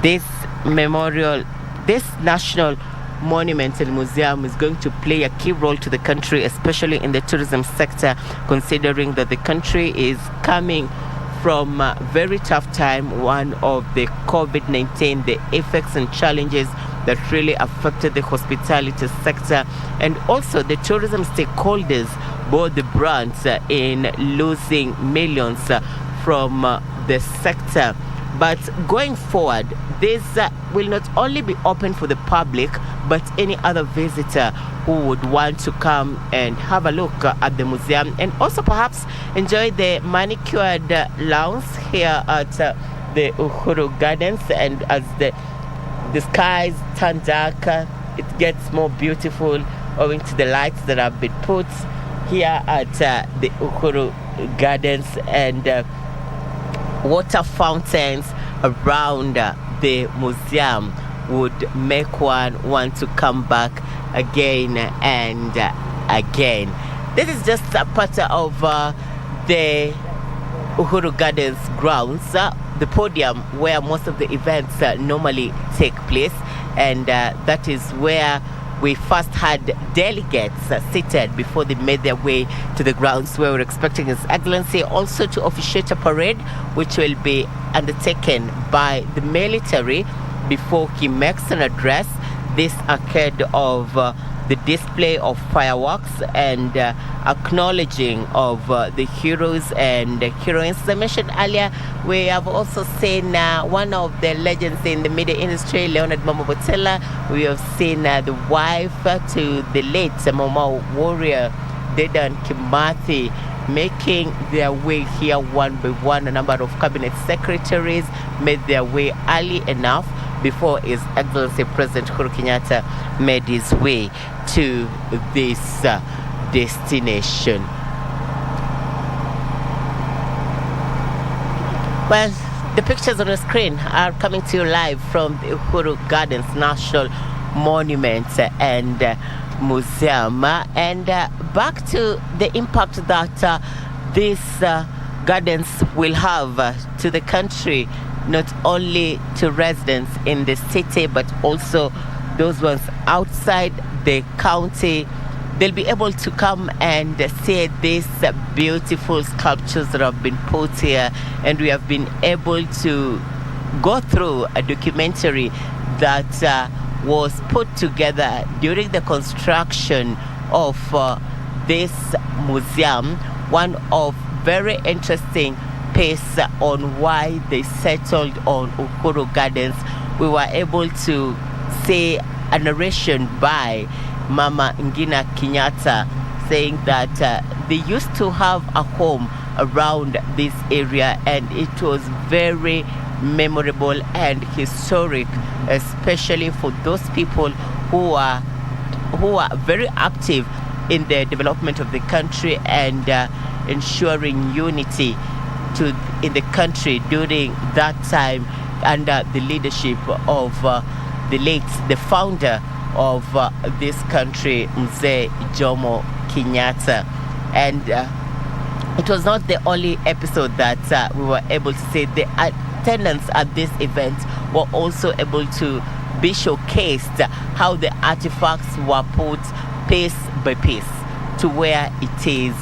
This memorial, this national monument and museum is going to play a key role to the country, especially in the tourism sector, considering that the country is coming from a very tough time, one of the COVID-19, the effects and challenges that really affected the hospitality sector, and also the tourism stakeholders, both the brands in losing millions from the sector. But going forward, this will not only be open for the public, but any other visitor who would want to come and have a look at the museum and also perhaps enjoy the manicured lawns here at the Uhuru Gardens. And as the skies turn darker, it gets more beautiful owing to the lights that have been put here at the Uhuru Gardens, and water fountains around the museum would make one want to come back again and again. This is just a part of the Uhuru Gardens grounds, the podium where most of the events normally take place, and that is where we first had delegates seated before they made their way to the grounds, where we're expecting His Excellency also to officiate a parade which will be undertaken by the military before he makes an address. This ahead of the display of fireworks and acknowledging of the heroes and heroines. As I mentioned earlier, we have also seen one of the legends in the media industry, Leonard Mama Botella. We have seen the wife to the late Mama warrior Dedan Kimathi making their way here one by one. A number of cabinet secretaries made their way early enough before His Excellency President Uhuru Kenyatta made his way to this destination. Well, the pictures on the screen are coming to you live from the Uhuru Gardens National Monument and Museum. And back to the impact that these gardens will have to the country, not only to residents in the city, but also those ones outside the county. They'll be able to come and see these beautiful sculptures that have been put here, and we have been able to go through a documentary that was put together during the construction of this museum. One of very interesting piece on why they settled on Uhuru Gardens. We were able to see a narration by Mama Ngina Kenyatta saying that they used to have a home around this area, and it was very memorable and historic, especially for those people who are very active in the development of the country and ensuring unity in the country during that time under the leadership of the founder of this country, Mzee Jomo Kenyatta. And it was not the only episode that we were able to see. The attendants at this event were also able to be showcased how the artifacts were put piece by piece to where it is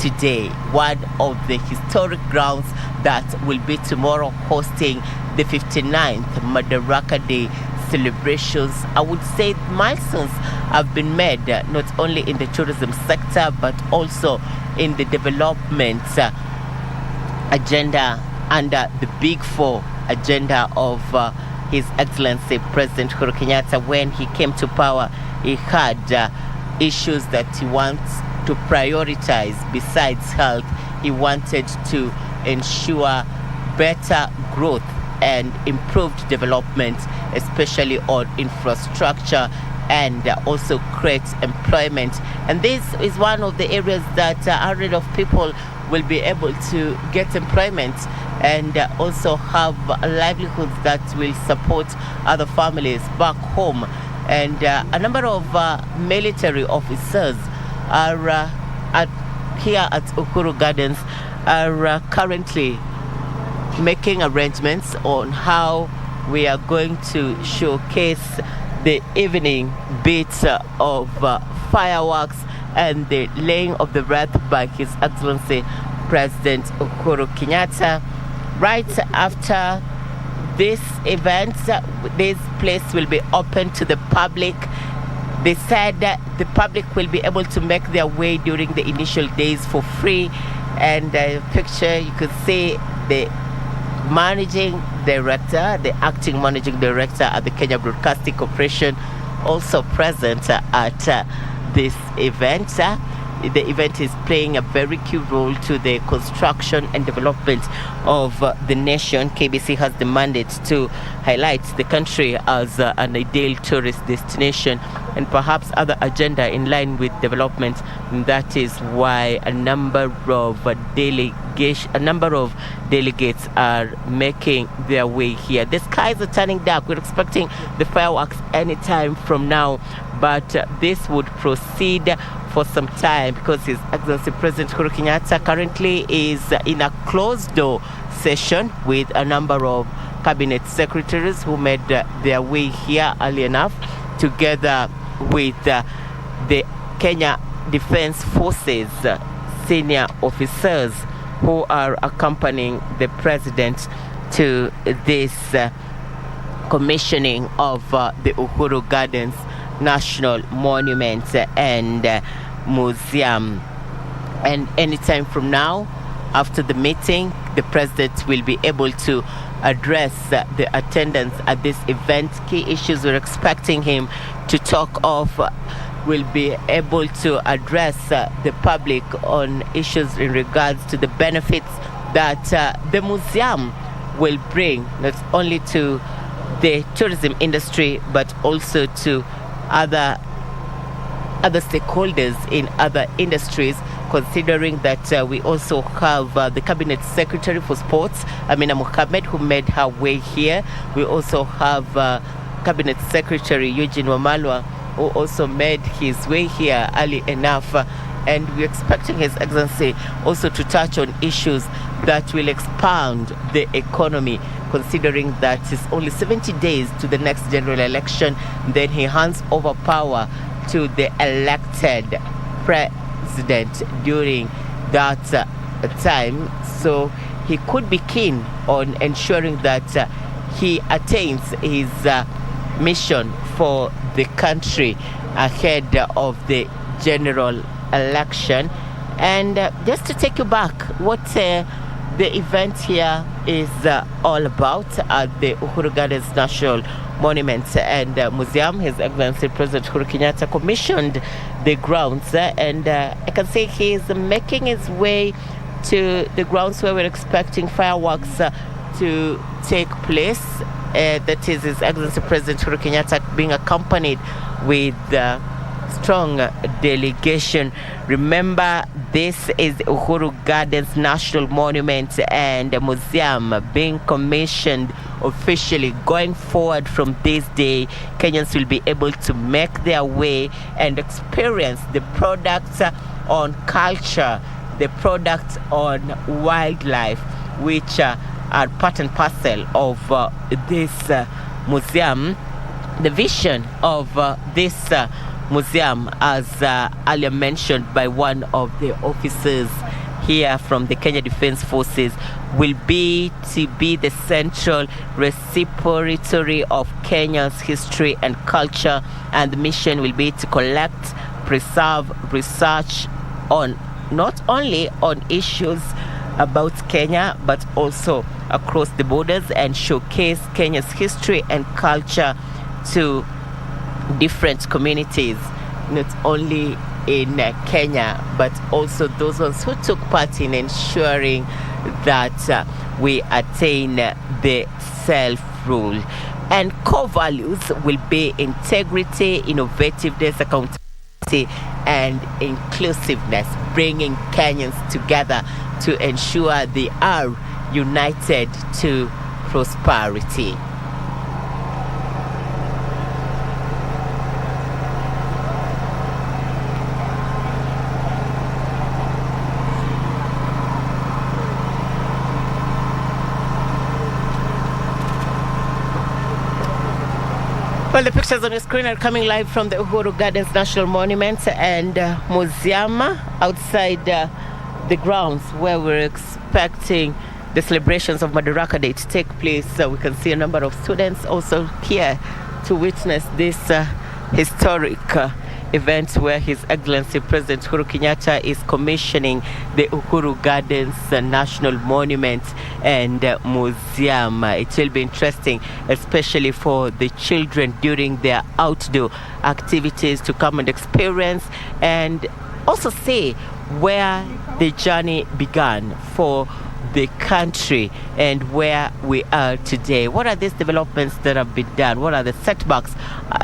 today, one of the historic grounds that will be tomorrow hosting the 59th Madaraka Day celebrations. I would say milestones have been made not only in the tourism sector but also in the development agenda under the Big Four agenda of His Excellency President Uhuru Kenyatta. When he came to power, he had issues that he wants to prioritize. Besides health, he wanted to ensure better growth and improved development, especially on infrastructure, and also create employment. And this is one of the areas that hundreds of people will be able to get employment and also have livelihoods that will support other families back home. And a number of military officers are here at Uhuru Gardens are currently making arrangements on how we are going to showcase the evening bits of fireworks and the laying of the wreath by His Excellency President Uhuru Kenyatta. Right after this event, this place will be open to the public. They said that the public will be able to make their way during the initial days for free. And picture, you could see the managing director, the acting managing director at the Kenya Broadcasting Corporation, also present at this event. The event is playing a very key role to the construction and development of the nation. KBC has the mandate to highlight the country as an ideal tourist destination and perhaps other agenda in line with development. And that is why a number of delegates are making their way here. The skies are turning dark. We're expecting the fireworks anytime from now, but this would proceed for some time because His Excellency President Uhuru Kenyatta currently is in a closed door session with a number of cabinet secretaries who made their way here early enough, together with the Kenya Defense Forces senior officers who are accompanying the president to this commissioning of the Uhuru Gardens National Monument and Museum. And anytime from now, after the meeting, the president will be able to address the attendance at this event. Key issues we're expecting him to talk of will be able to address the public on issues in regards to the benefits that the museum will bring not only to the tourism industry but also to other stakeholders in other industries, considering that we also have the Cabinet Secretary for Sports, Amina Mohamed, who made her way here. We also have Cabinet Secretary Eugene Wamalwa, who also made his way here early enough. And we're expecting His Excellency also to touch on issues that will expand the economy, considering that it's only 70 days to the next general election. Then he hands over power to the elected president during that time. So he could be keen on ensuring that he attains his mission for the country ahead of the general election. And just to take you back, what the event here is all about at the Uhuru Gardens National Monument and Museum. His Excellency President Uhuru Kenyatta commissioned the grounds, and I can say he is making his way to the grounds where we're expecting fireworks to take place. That is His Excellency President Uhuru Kenyatta being accompanied with strong delegation. Remember, this is Uhuru Gardens National Monument and Museum being commissioned officially. Going forward from this day, Kenyans will be able to make their way and experience the products on culture, the products on wildlife, which are part and parcel of this museum. The vision of this museum, as earlier mentioned by one of the officers here from the Kenya Defence Forces, will be to be the central repository of Kenya's history and culture, and the mission will be to collect, preserve, research on not only on issues about Kenya but also across the borders, and showcase Kenya's history and culture to different communities, not only in Kenya but also those ones who took part in ensuring that we attain the self-rule. And core values will be integrity, innovativeness, accountability, and inclusiveness, bringing Kenyans together to ensure they are united to prosperity. Well, the pictures on your screen are coming live from the Uhuru Gardens National Monument and Museum outside the grounds where we're expecting the celebrations of Madaraka Day to take place. So we can see a number of students also here to witness this historic event where His Excellency President Uhuru Kenyatta is commissioning the Uhuru Gardens National Monument and Museum. It will be interesting, especially for the children during their outdoor activities, to come and experience and also see where the journey began for the country and where we are today. What are these developments that have been done? What are the setbacks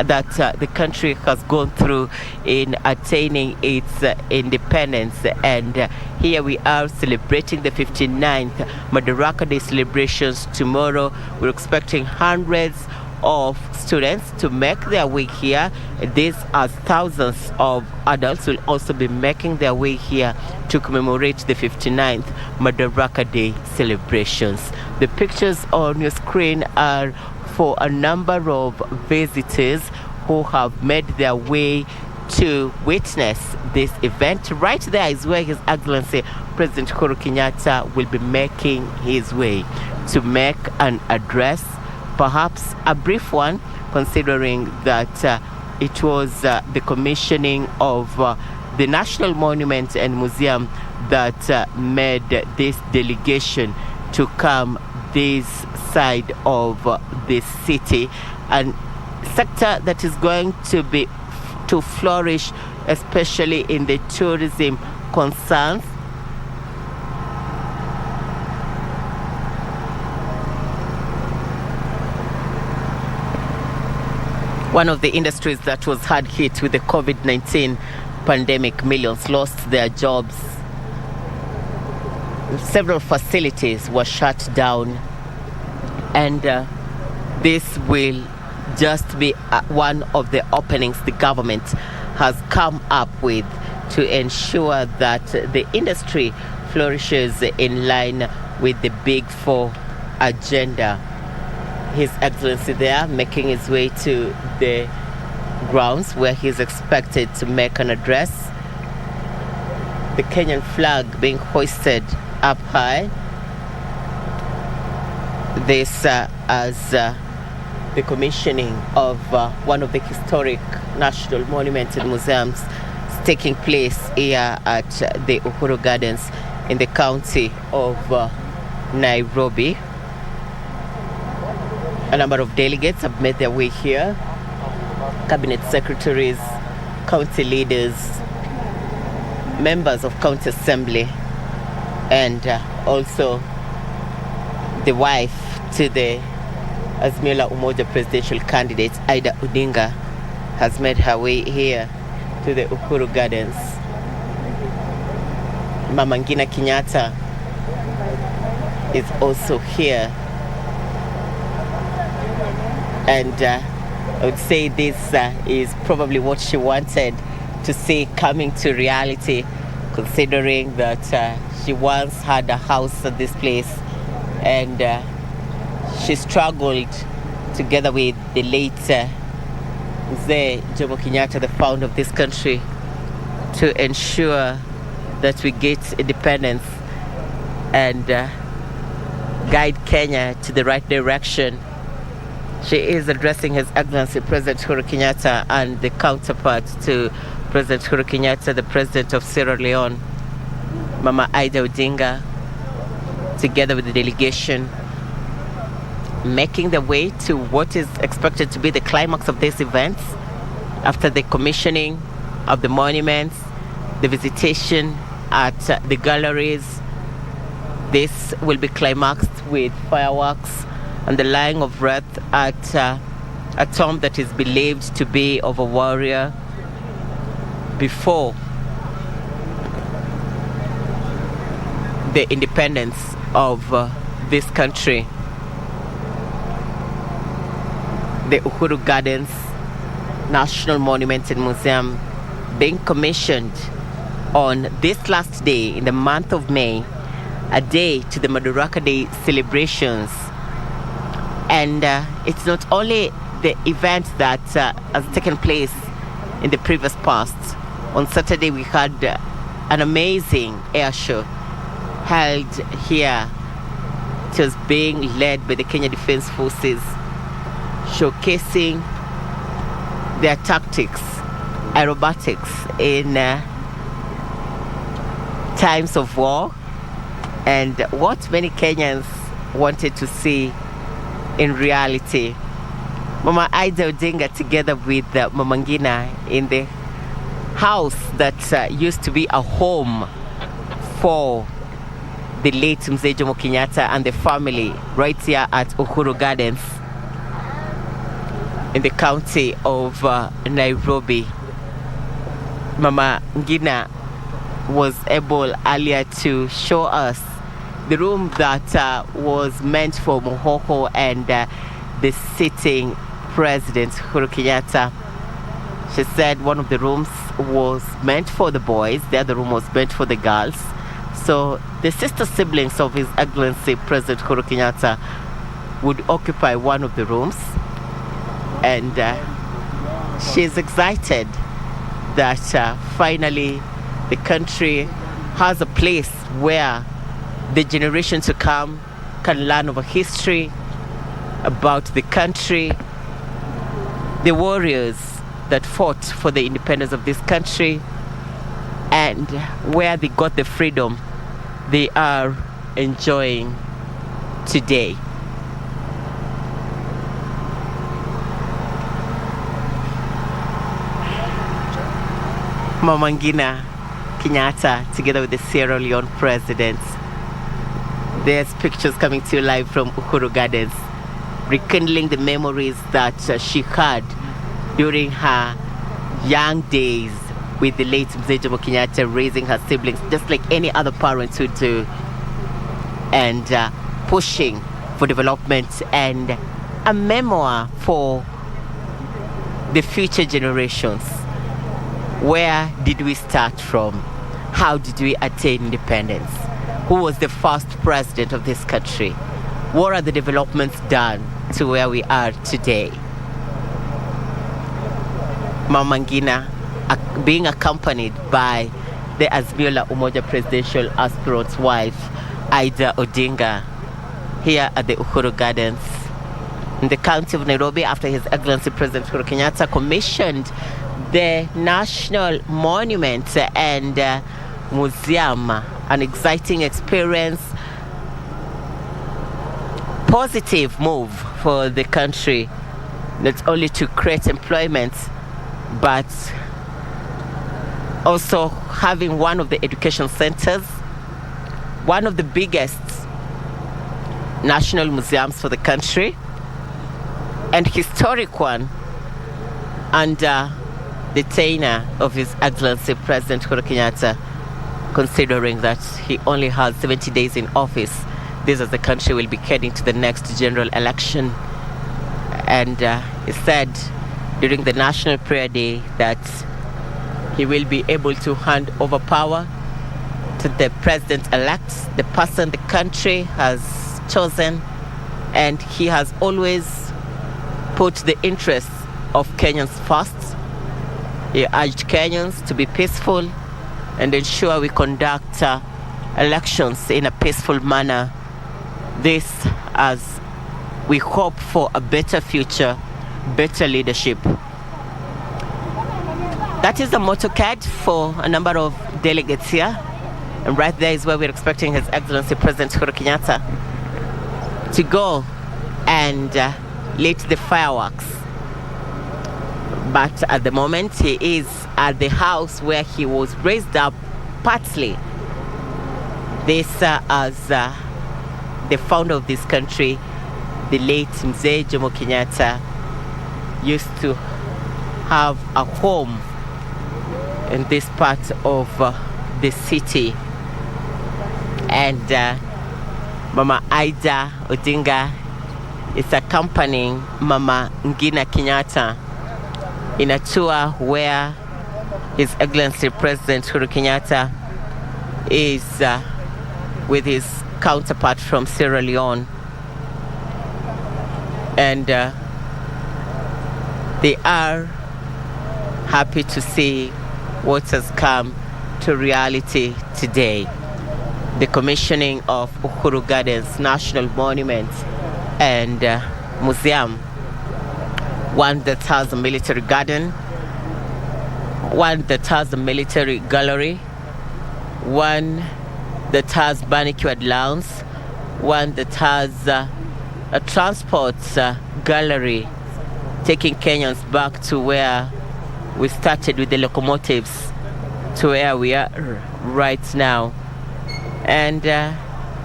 that the country has gone through in attaining its independence? And here we are celebrating the 59th Madaraka Day celebrations tomorrow. We're expecting hundreds of students to make their way here. These are thousands of adults will also be making their way here to commemorate the 59th Madaraka Day celebrations. The pictures on your screen are for a number of visitors who have made their way to witness this event. Right there is where His Excellency President Uhuru Kenyatta will be making his way to make an address, perhaps a brief one, considering that it was the commissioning of the National Monument and Museum that made this delegation to come this side of the city, and sector that is going to flourish, especially in the tourism concerns. One of the industries that was hard hit with the COVID-19 pandemic, millions lost their jobs. Several facilities were shut down, and this will just be one of the openings the government has come up with to ensure that the industry flourishes in line with the Big Four agenda. His Excellency there making his way to the grounds where he's expected to make an address. The Kenyan flag being hoisted up high. This as the commissioning of one of the historic national monuments and museums taking place here at the Uhuru Gardens in the county of Nairobi. A number of delegates have made their way here. Cabinet secretaries, county leaders, members of county assembly, and also the wife to the Azimio la Umoja presidential candidate, Ida Odinga, has made her way here to the Uhuru Gardens. Mama Ngina Kenyatta is also here. And I would say this is probably what she wanted to see coming to reality, considering that she once had a house at this place, and she struggled together with the late Mzee Jomo Kenyatta, the founder of this country, to ensure that we get independence and guide Kenya to the right direction. She is addressing His Excellency President Uhuru Kenyatta and the counterpart to President Uhuru Kenyatta, the President of Sierra Leone, Mama Ida Odinga, together with the delegation, making the way to what is expected to be the climax of these events after the commissioning of the monuments, the visitation at the galleries. This will be climaxed with fireworks and the laying of wreath at a tomb that is believed to be of a warrior before the independence of this country. The Uhuru Gardens National Monument and Museum being commissioned on this last day in the month of May, a day to the Madaraka Day celebrations. And it's not only the event that has taken place in the previous past. On Saturday we had an amazing air show held here. It was being led by the Kenya Defence Forces, showcasing their tactics, aerobatics in times of war, and what many Kenyans wanted to see in reality. Mama Ida Odinga, together with Mama Ngina, in the house that used to be a home for the late Mzee Jomo Kenyatta and the family, right here at Uhuru Gardens in the county of Nairobi. Mama Ngina was able earlier to show us the room that was meant for Mohoko and the sitting President Uhuru Kenyatta. She said one of the rooms was meant for the boys, the other room was meant for the girls. So the sister siblings of His Excellency President Uhuru Kenyatta would occupy one of the rooms. And she's excited that finally the country has a place where the generations to come can learn of a history about the country, the warriors that fought for the independence of this country, and where they got the freedom they are enjoying today. Mama Ngina Kenyatta, together with the Sierra Leone president. There's pictures coming to you live from Uhuru Gardens, rekindling the memories that she had during her young days with the late Mzee Jomo Kenyatta, raising her siblings just like any other parents would do, and pushing for development and a memoir for the future generations. Where did we start from? How did we attain independence? Who was the first president of this country? What are the developments done to where we are today? Mama Ngina being accompanied by the Azimio la Umoja presidential aspirant's wife, Ida Odinga, here at the Uhuru Gardens in the county of Nairobi, after His Excellency President Uhuru Kenyatta commissioned the National Monument and Museum. An exciting experience, positive move for the country, not only to create employment, but also having one of the education centers, one of the biggest national museums for the country, and historic one under the tenure of His Excellency President Uhuru Kenyatta, considering that he only has 70 days in office. This as the country will be heading to the next general election. And he said during the National Prayer Day that he will be able to hand over power to the president-elect, the person the country has chosen, and he has always put the interests of Kenyans first. He urged Kenyans to be peaceful and ensure we conduct elections in a peaceful manner. This as we hope for a better future, better leadership. That is the motorcade for a number of delegates here. And right there is where we're expecting His Excellency President Uhuru Kenyatta to go and lit the fireworks. But at the moment, he is at the house where he was raised up partly. This as the founder of this country, the late Mzee Jomo Kenyatta, used to have a home in this part of the city. And Mama Aida Odinga is accompanying Mama Ngina Kenyatta in a tour where His Excellency President Uhuru Kenyatta is with his counterpart from Sierra Leone. And they are happy to see what has come to reality today. The commissioning of Uhuru Gardens National Monument and Museum, one that has a military garden, one that has a military gallery, one that has manicured lawns, one that has a transport gallery, taking Kenyans back to where we started with the locomotives to where we are right now. And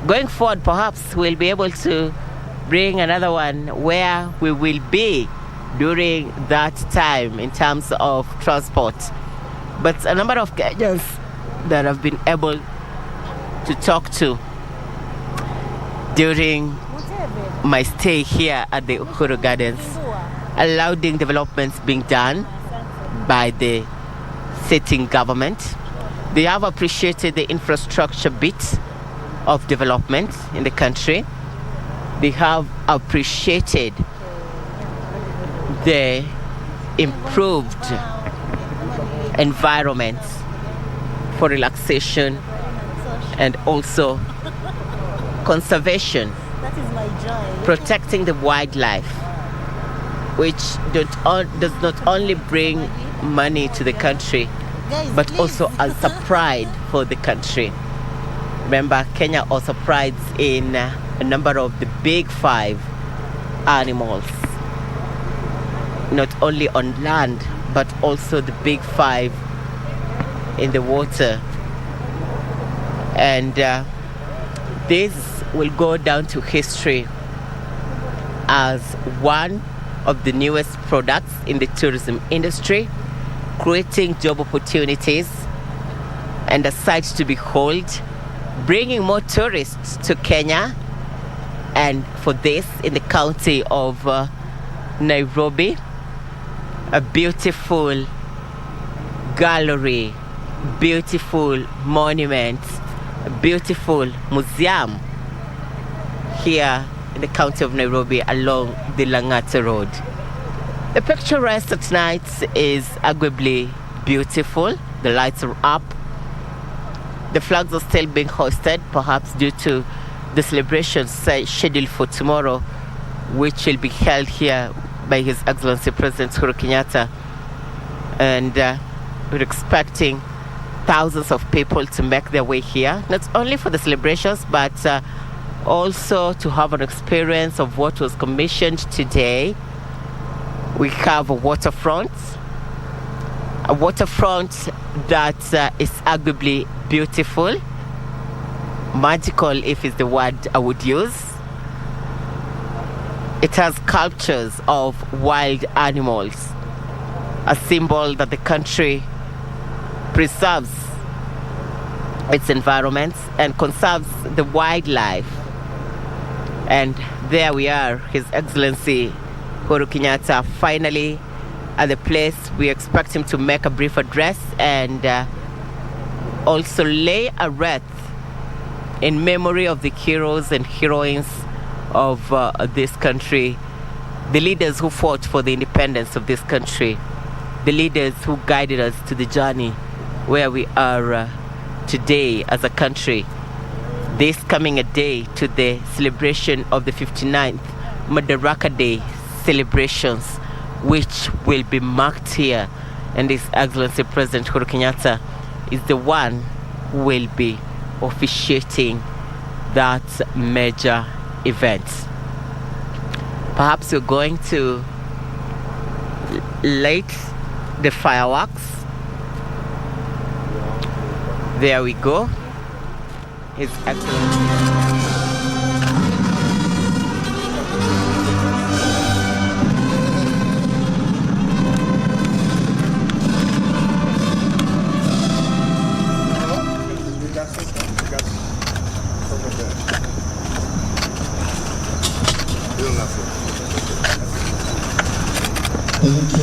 going forward, perhaps we'll be able to bring another one where we will be during that time in terms of transport. But a number of Kenyans that have been able to talk to during my stay here at the Uhuru Gardens, allowing developments being done by the sitting government. They have appreciated the infrastructure bit of development in the country. They have appreciated the improved environment for relaxation and also conservation, protecting the wildlife, which does not only bring money to the country, but also as a pride for the country. Remember, Kenya also prides in a number of the big five animals, not only on land, but also the big five in the water. And this will go down to history as one of the newest products in the tourism industry, creating job opportunities and a sight to behold, bringing more tourists to Kenya. And for this, in the county of Nairobi, a beautiful gallery, beautiful monument, a beautiful museum here in the county of Nairobi along the Langata Road. The picturesque at night is arguably beautiful. The lights are up. The flags are still being hoisted, perhaps due to the celebrations scheduled for tomorrow, which will be held here by His Excellency President Uhuru Kenyatta. And we're expecting thousands of people to make their way here, not only for the celebrations, but also to have an experience of what was commissioned today. We have a waterfront that is arguably beautiful, magical if is the word I would use. It has sculptures of wild animals, a symbol that the country preserves its environments and conserves the wildlife. And there we are, His Excellency Uhuru Kenyatta finally at the place. We expect him to make a brief address and also lay a wreath in memory of the heroes and heroines of this country the leaders who fought for the independence of this country, the leaders who guided us to the journey where we are today as a country. This coming a day to the celebration of the 59th Madaraka Day celebrations, which will be marked here, and His Excellency President Uhuru Kenyatta is the one who will be officiating that major event. Perhaps we're going to light the fireworks. There we go. His Excellency.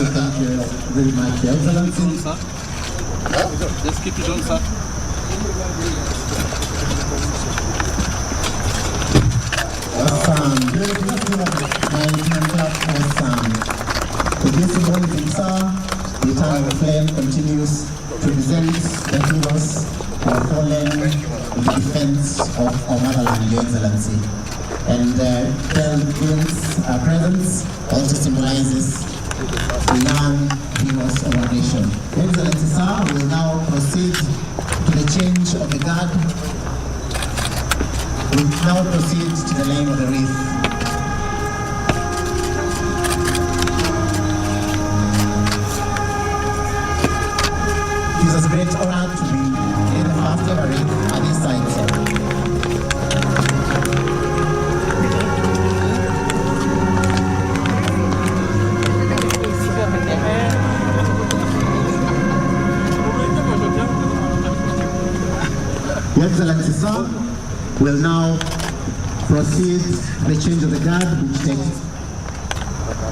Thank you very much, Your Excellency. Just keep it on, sir. Awesome. Very good. Awesome. The visible himself, the eternal flame continues to present the heroes who have fallen in the defense of our motherland, Your Excellency. And Pilgrim's presence also symbolizes the young heroes of our nation. Your Excellency, sir, we will now proceed to the change of the guard. We will now proceed to the laying of the wreath. It is a great honor to be in the first ever wreath at this site, sir. Your Excellency, sir, will now proceed the change of the guard, which takes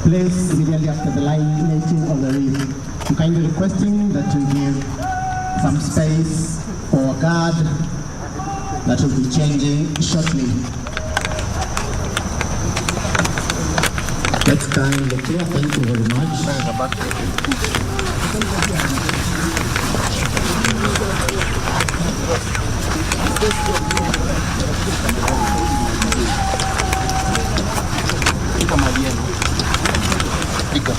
place immediately after the lighting of the wreath. I'm kindly requesting that we give some space for a guard that will be changing shortly. Let's kindly clear. Thank you very much. You got,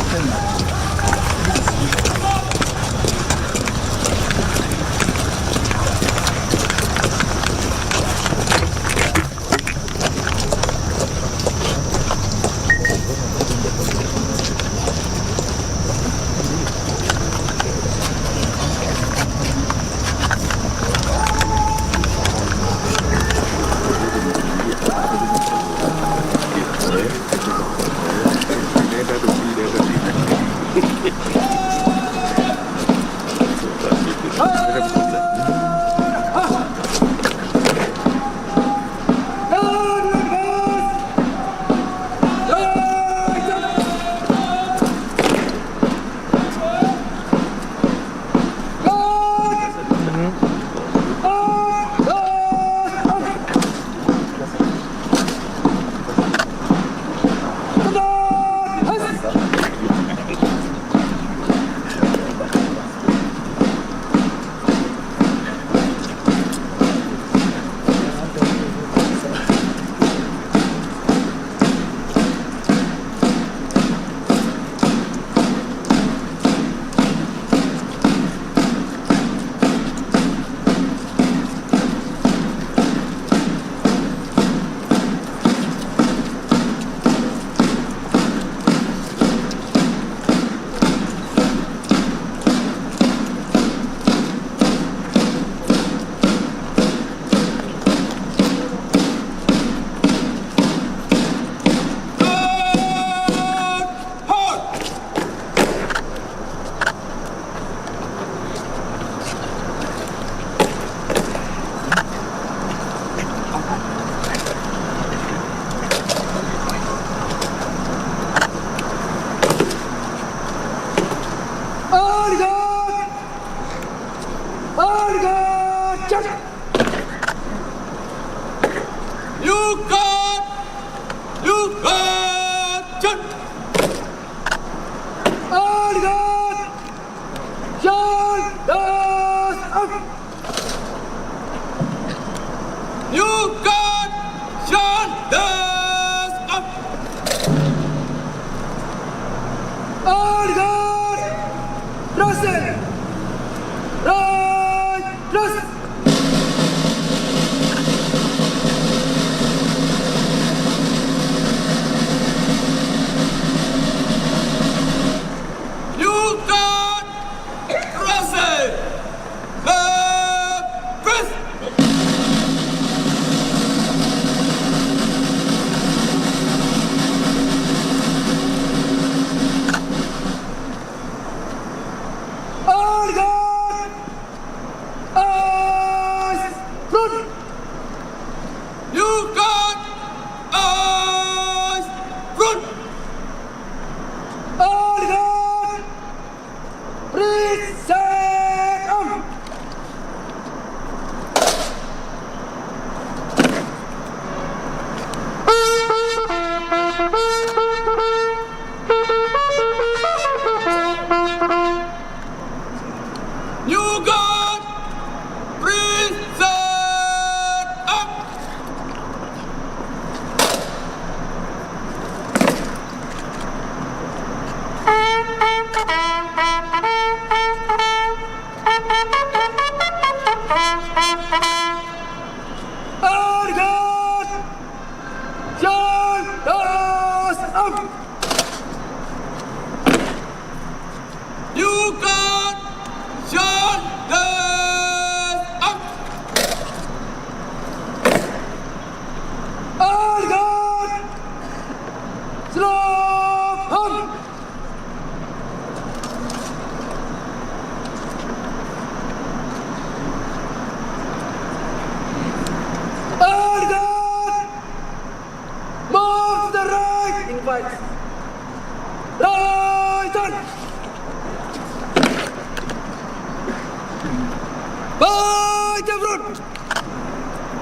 By the road!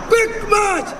Quick march!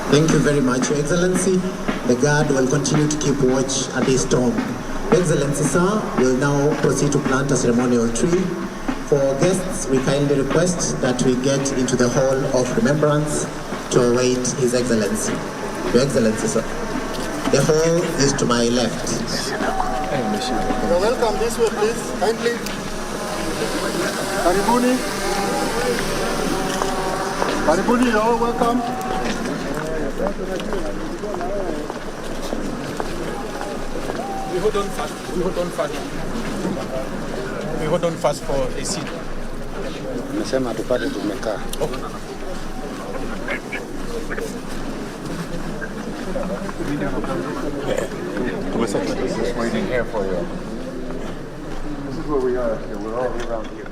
Thank you very much, Your Excellency. The Guard will continue to keep watch at this storm. Your Excellency, sir, will now proceed to plant a ceremonial tree. For guests, we kindly request that we get into the Hall of Remembrance to await His Excellency. Your Excellency, sir. The hall is to my left. You're welcome this way, please. Kindly. Karibuni. Karibuni, you're all welcome. We hold on fast. We hold on fast. We hold on fast for a seat. Nasema tupate tumekaa. Just waiting here for you. This is where we are. We're all around here.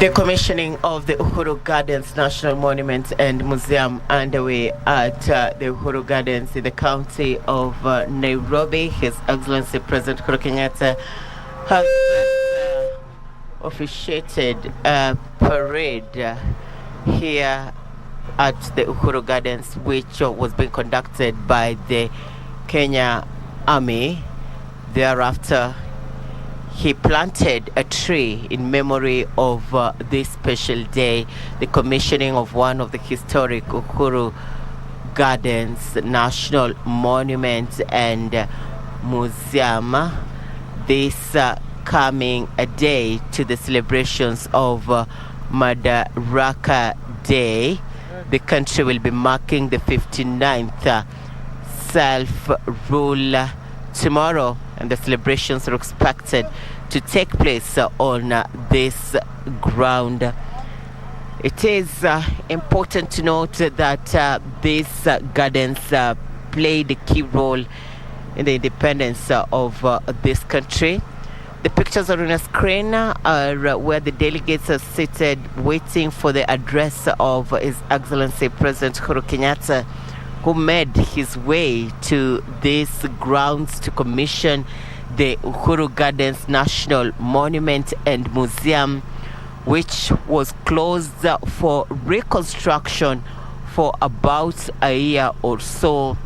The commissioning of the Uhuru Gardens National Monument and Museum underway at the Uhuru Gardens in the county of Nairobi. His Excellency President Uhuru Kenyatta has officiated a parade here at the Uhuru Gardens, which was being conducted by the Kenya Army. Thereafter, he planted a tree in memory of this special day, the commissioning of one of the historic Uhuru Gardens National Monument and Museum. This coming a day to the celebrations of Madaraka Day. The country will be marking the 59th self-rule tomorrow, and the celebrations are expected to take place on this ground. It is important to note that these gardens played a key role in the independence of this country. The pictures on the screen are where the delegates are seated waiting for the address of His Excellency President Uhuru Kenyatta, who made his way to these grounds to commission the Uhuru Gardens National Monument and Museum, which was closed for reconstruction for about a year or so.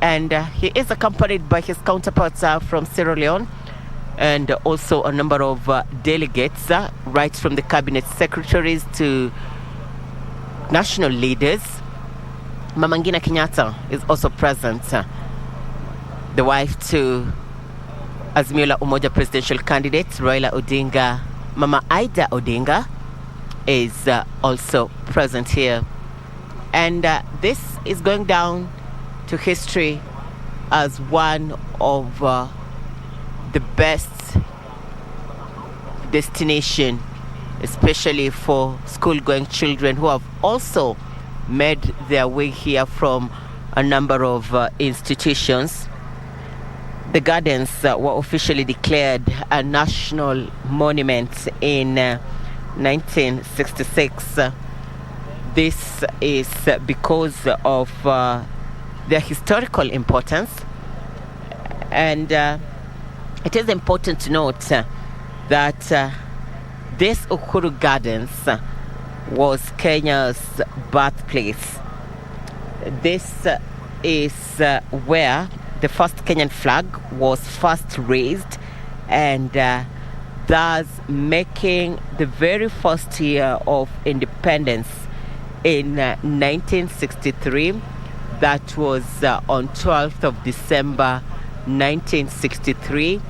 And he is accompanied by his counterparts from Sierra Leone and also a number of delegates, right from the cabinet secretaries to national leaders. Mama Ngina Kenyatta is also present, the wife to Azimio la Umoja presidential candidate Raila Odinga. Mama Aida Odinga is also present here. And this is going down to history as one of the best destination, especially for school-going children who have also made their way here from a number of institutions. The gardens were officially declared a national monument in 1966. This is because of their historical importance, and it is important to note that this Uhuru Gardens was Kenya's birthplace. This is where the first Kenyan flag was first raised, and thus making the very first year of independence in 1963. That was on 12th of December 1963.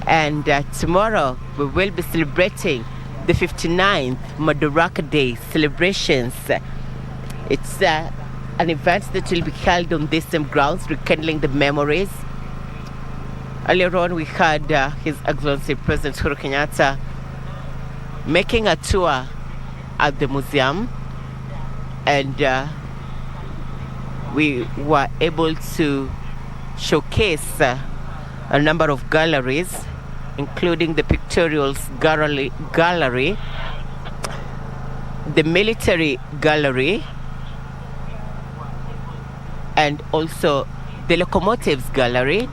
And tomorrow we will be celebrating the 59th Madaraka Day celebrations. It's an event that will be held on these same grounds, rekindling the memories. Earlier on, we had His Excellency President Uhuru Kenyatta making a tour at the museum, and we were able to showcase a number of galleries, including the Pictorials Gallery, the Military Gallery, and also the Locomotives Gallery,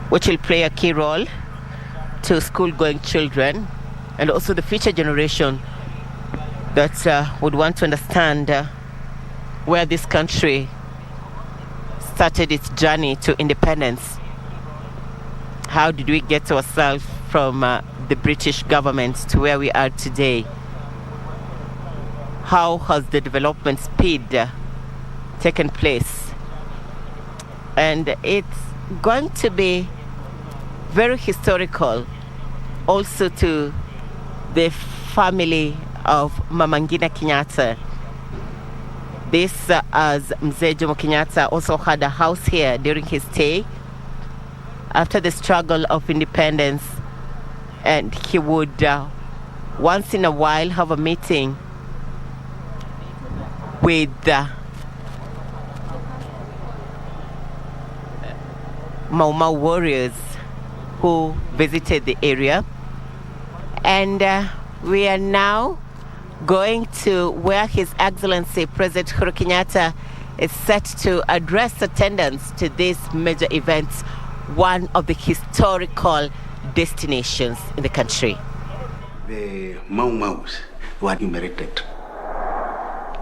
which will play a key role to school-going children and also the future generation that would want to understand where this country started its journey to independence. How did we get ourselves from the British government to where we are today? How has the development speed taken place? And it's going to be very historical also to the family of Mama Ngina Kenyatta. This as Mzee Jomo Kenyatta also had a house here during his stay after the struggle of independence, and he would once in a while have a meeting with Mau Mau warriors who visited the area, and We are now going to where His Excellency President Uhuru Kenyatta is set to address attendance to this major event, one of the historical destinations in the country. The Mau Maus were enumerated.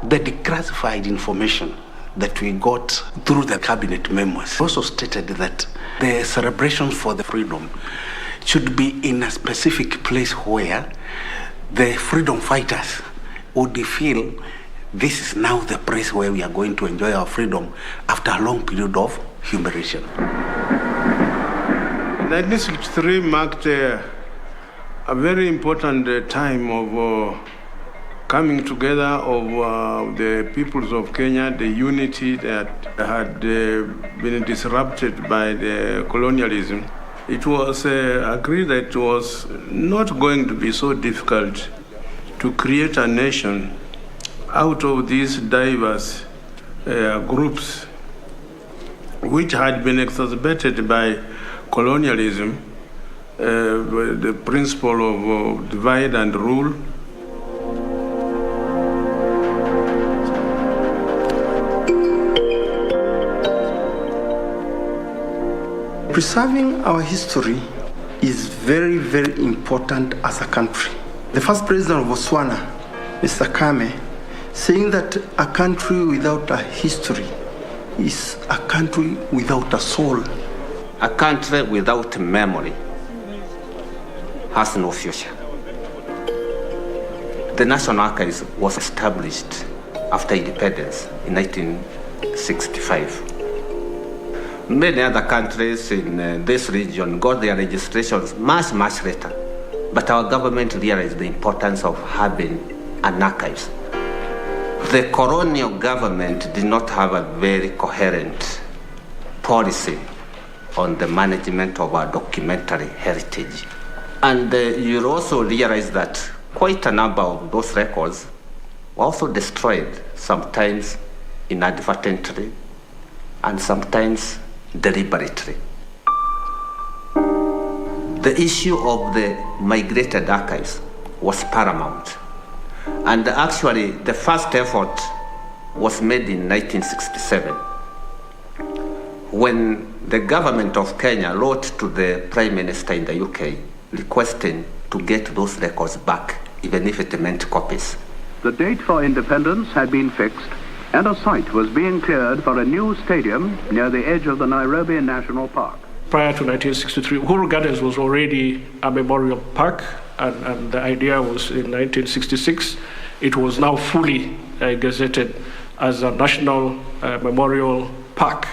The declassified information that we got through the cabinet members also stated that the celebration for the freedom should be in a specific place where the freedom fighters would feel this is now the place where we are going to enjoy our freedom after a long period of humiliation. 1963 marked a very important time of coming together of the peoples of Kenya, the unity that had been disrupted by the colonialism. It was agreed that it was not going to be so difficult to create a nation out of these diverse groups which had been exacerbated by colonialism, the principle of divide and rule. Preserving our history is very, very important as a country. The first president of Botswana, Mr. Kame, saying that a country without a history is a country without a soul. A country without memory has no future. The National Archives was established after independence in 1965. Many other countries in this region got their registrations much, much later, but our government realized the importance of having an archives. The colonial government did not have a very coherent policy on the management of our documentary heritage. And you'll also realize that quite a number of those records were also destroyed, sometimes inadvertently and sometimes deliberately. The issue of the migrated archives was paramount. And actually, the first effort was made in 1967 when the government of Kenya wrote to the Prime Minister in the UK requesting to get those records back, even if it meant copies. The date for independence had been fixed, and a site was being cleared for a new stadium near the edge of the Nairobi National Park. Prior to 1963, Uhuru Gardens was already a memorial park, and the idea was in 1966, it was now fully gazetted as a national memorial park.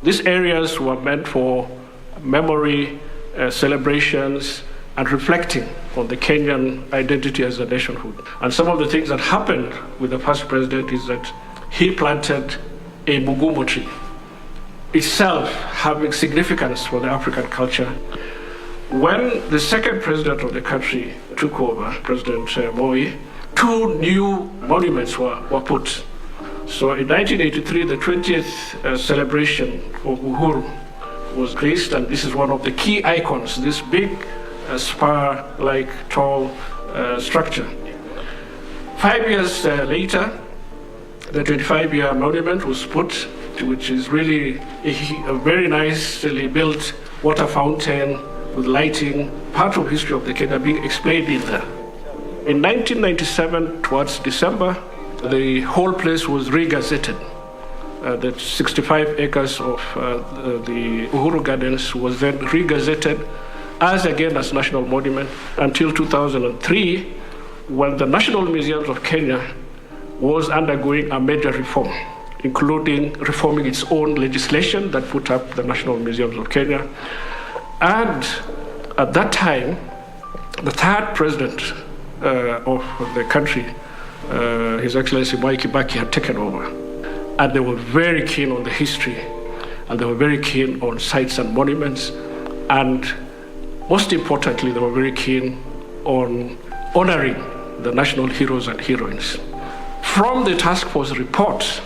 These areas were meant for memory, celebrations, and reflecting on the Kenyan identity as a nationhood. And some of the things that happened with the first president is that he planted a mugumo tree, itself having significance for the African culture. When the second president of the country took over, President Moi, 2 new monuments were put. So in 1983, the 20th celebration of Uhuru was graced, and this is one of the key icons, this big spire-like tall structure. 5 years later, the 25-year monument was put, which is really a very nicely built water fountain with lighting, part of history of the Kenya being explained in there. In 1997, towards December, the whole place was re-gazetted. The 65 acres of the Uhuru Gardens was then re-gazetted as national monument until 2003, when the National Museums of Kenya was undergoing a major reform, including reforming its own legislation that put up the National Museums of Kenya. And at that time, the third president of the country, His Excellency Mwai Kibaki, had taken over. And they were very keen on the history, and they were very keen on sites and monuments, and most importantly, they were very keen on honoring the national heroes and heroines. From the task force report,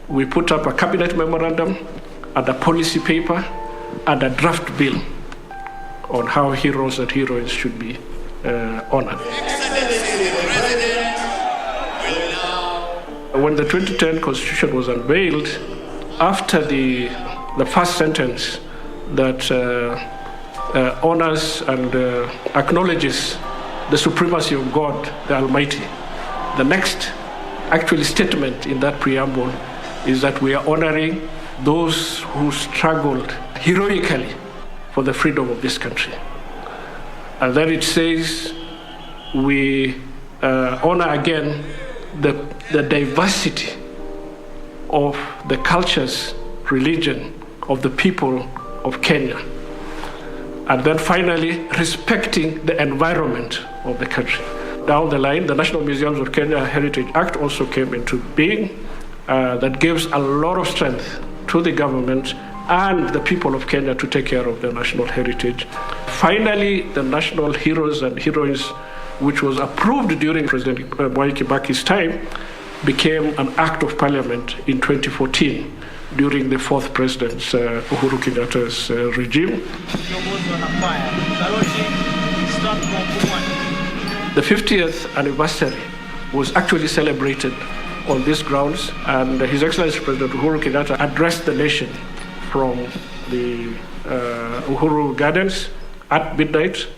we put up a cabinet memorandum and a policy paper and a draft bill on how heroes and heroines should be honored. When the 2010 Constitution was unveiled, after the first sentence that honors and acknowledges the supremacy of God, the Almighty, the next actually statement in that preamble is that we are honoring those who struggled heroically for the freedom of this country. And then it says we honor again the diversity of the cultures, religion of the people of Kenya. And then finally, respecting the environment of the country. Down the line, the National Museums of Kenya Heritage Act also came into being. That gives a lot of strength to the government and the people of Kenya to take care of their national heritage. Finally, the national heroes and heroines, which was approved during President Mwai Kibaki's time, became an act of parliament in 2014 during the fourth president's Uhuru Kenyatta's regime. The 50th anniversary was actually celebrated on these grounds, and His Excellency President Uhuru Kenyatta addressed the nation from the Uhuru Gardens at midnight,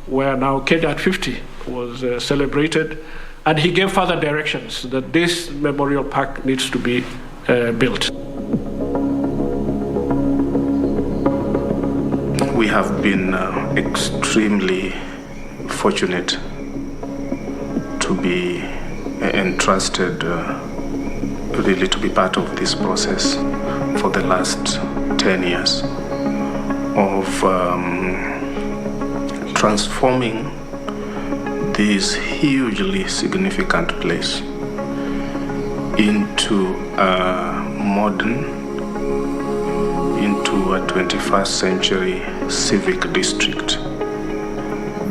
where now Kenya at 50 was celebrated, and he gave further directions that this memorial park needs to be built. We have been extremely fortunate to be entrusted really to be part of this process for the last 10 years of transforming this hugely significant place into a modern, into a 21st century civic district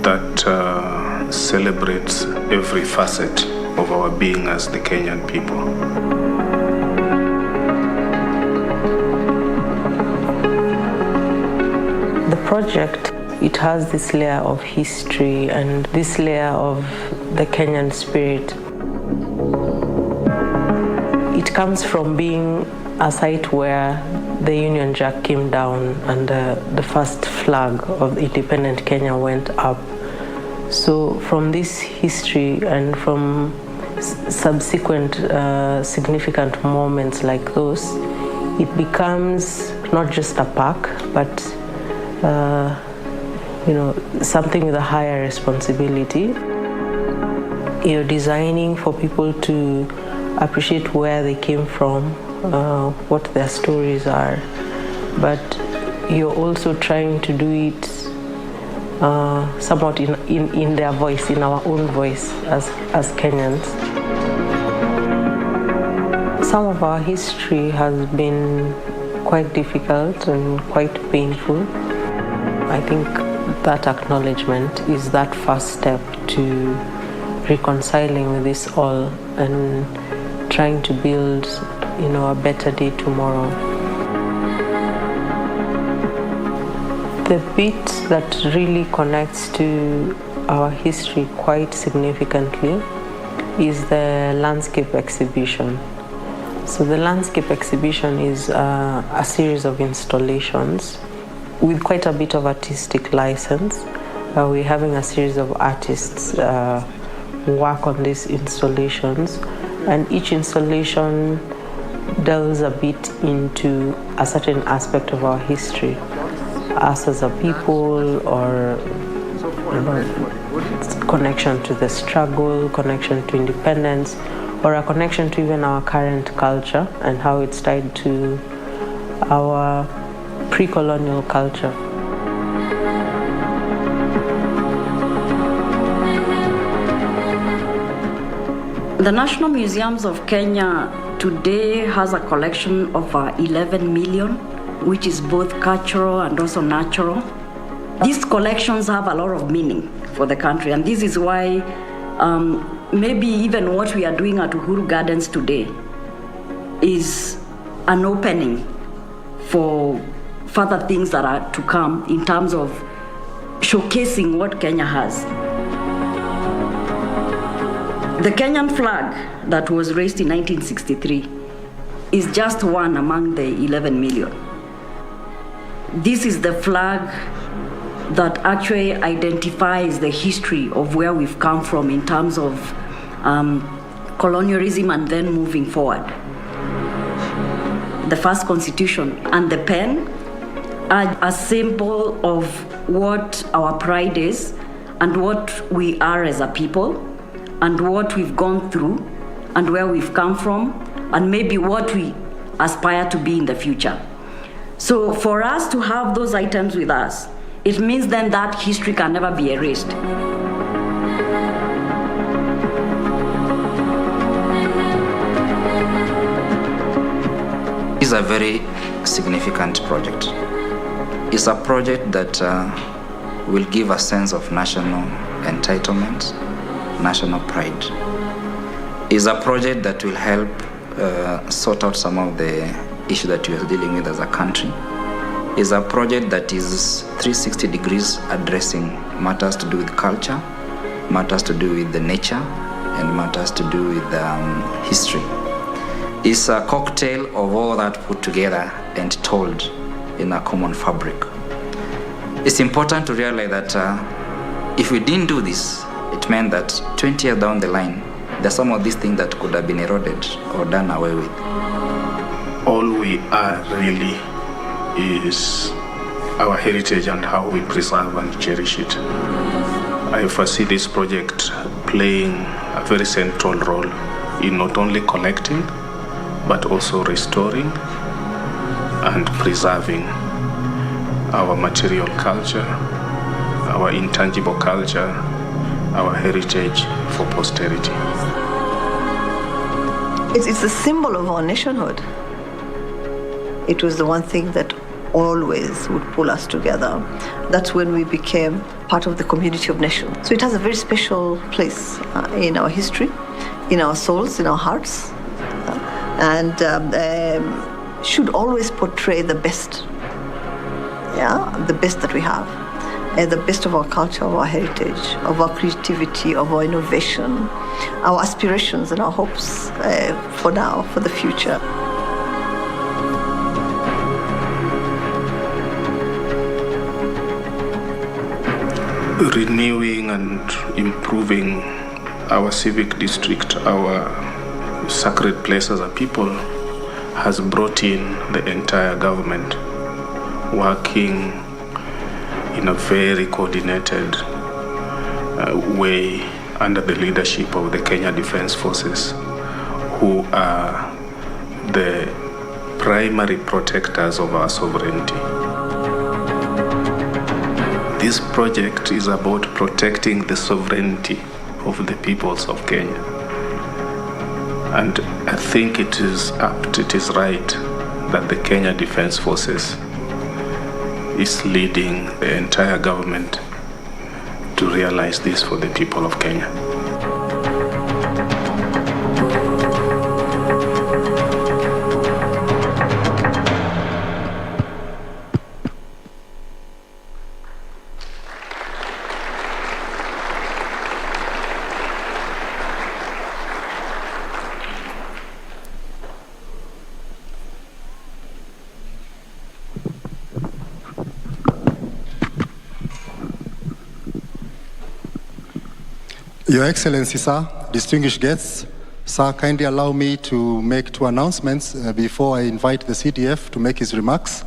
that celebrates every facet of our being as the Kenyan people. The project, it has this layer of history and this layer of the Kenyan spirit. It comes from being a site where the Union Jack came down and the first flag of independent Kenya went up. So from this history and from subsequent significant moments like those, it becomes not just a park, but something with a higher responsibility. You're designing for people to appreciate where they came from, what their stories are, but you're also trying to do it somewhat in their voice, in our own voice as Kenyans. Some of our history has been quite difficult and quite painful. I think that acknowledgement is that first step to reconciling with this all and trying to build, a better day tomorrow. The bit that really connects to our history quite significantly is the landscape exhibition. So the landscape exhibition is a series of installations with quite a bit of artistic license. We're having a series of artists work on these installations, and each installation delves a bit into a certain aspect of our history, us as a people, or connection to the struggle, connection to independence, or a connection to even our current culture and how it's tied to our pre-colonial culture. The National Museums of Kenya today has a collection of 11 million, which is both cultural and also natural. These collections have a lot of meaning for the country, and this is why maybe even what we are doing at Uhuru Gardens today is an opening for further things that are to come in terms of showcasing what Kenya has. The Kenyan flag that was raised in 1963 is just one among the 11 million. This is the flag that actually identifies the history of where we've come from in terms of colonialism and then moving forward. The first constitution and the pen are a symbol of what our pride is and what we are as a people and what we've gone through and where we've come from and maybe what we aspire to be in the future. So for us to have those items with us, it means then that history can never be erased. It's a very significant project. It's a project that will give a sense of national entitlement, national pride. It's a project that will help sort out some of the issues that we are dealing with as a country. It's a project that is 360 degrees addressing matters to do with culture, matters to do with the nature, and matters to do with history. It's a cocktail of all that put together and told in a common fabric. It's important to realize that if we didn't do this, it meant that 20 years down the line, there's some of these things that could have been eroded or done away with. All we are really is our heritage and how we preserve and cherish it. I foresee this project playing a very central role in not only collecting, but also restoring and preserving our material culture, our intangible culture, our heritage for posterity. It's a symbol of our nationhood. It was the one thing that always would pull us together. That's when we became part of the community of nations. So it has a very special place in our history, in our souls, in our hearts, and should always portray the best, the best that we have. The best of our culture, of our heritage, of our creativity, of our innovation, our aspirations and our hopes for now, for the future. Renewing and improving our civic district, our sacred place as a people, has brought in the entire government working in a very coordinated way under the leadership of the Kenya Defence Forces, who are the primary protectors of our sovereignty. This project is about protecting the sovereignty of the peoples of Kenya. And I think it is apt, it is right that the Kenya Defence Forces is leading the entire government to realize this for the people of Kenya. Your Excellency, sir, distinguished guests, sir, kindly allow me to make two announcements before I invite the CDF to make his remarks.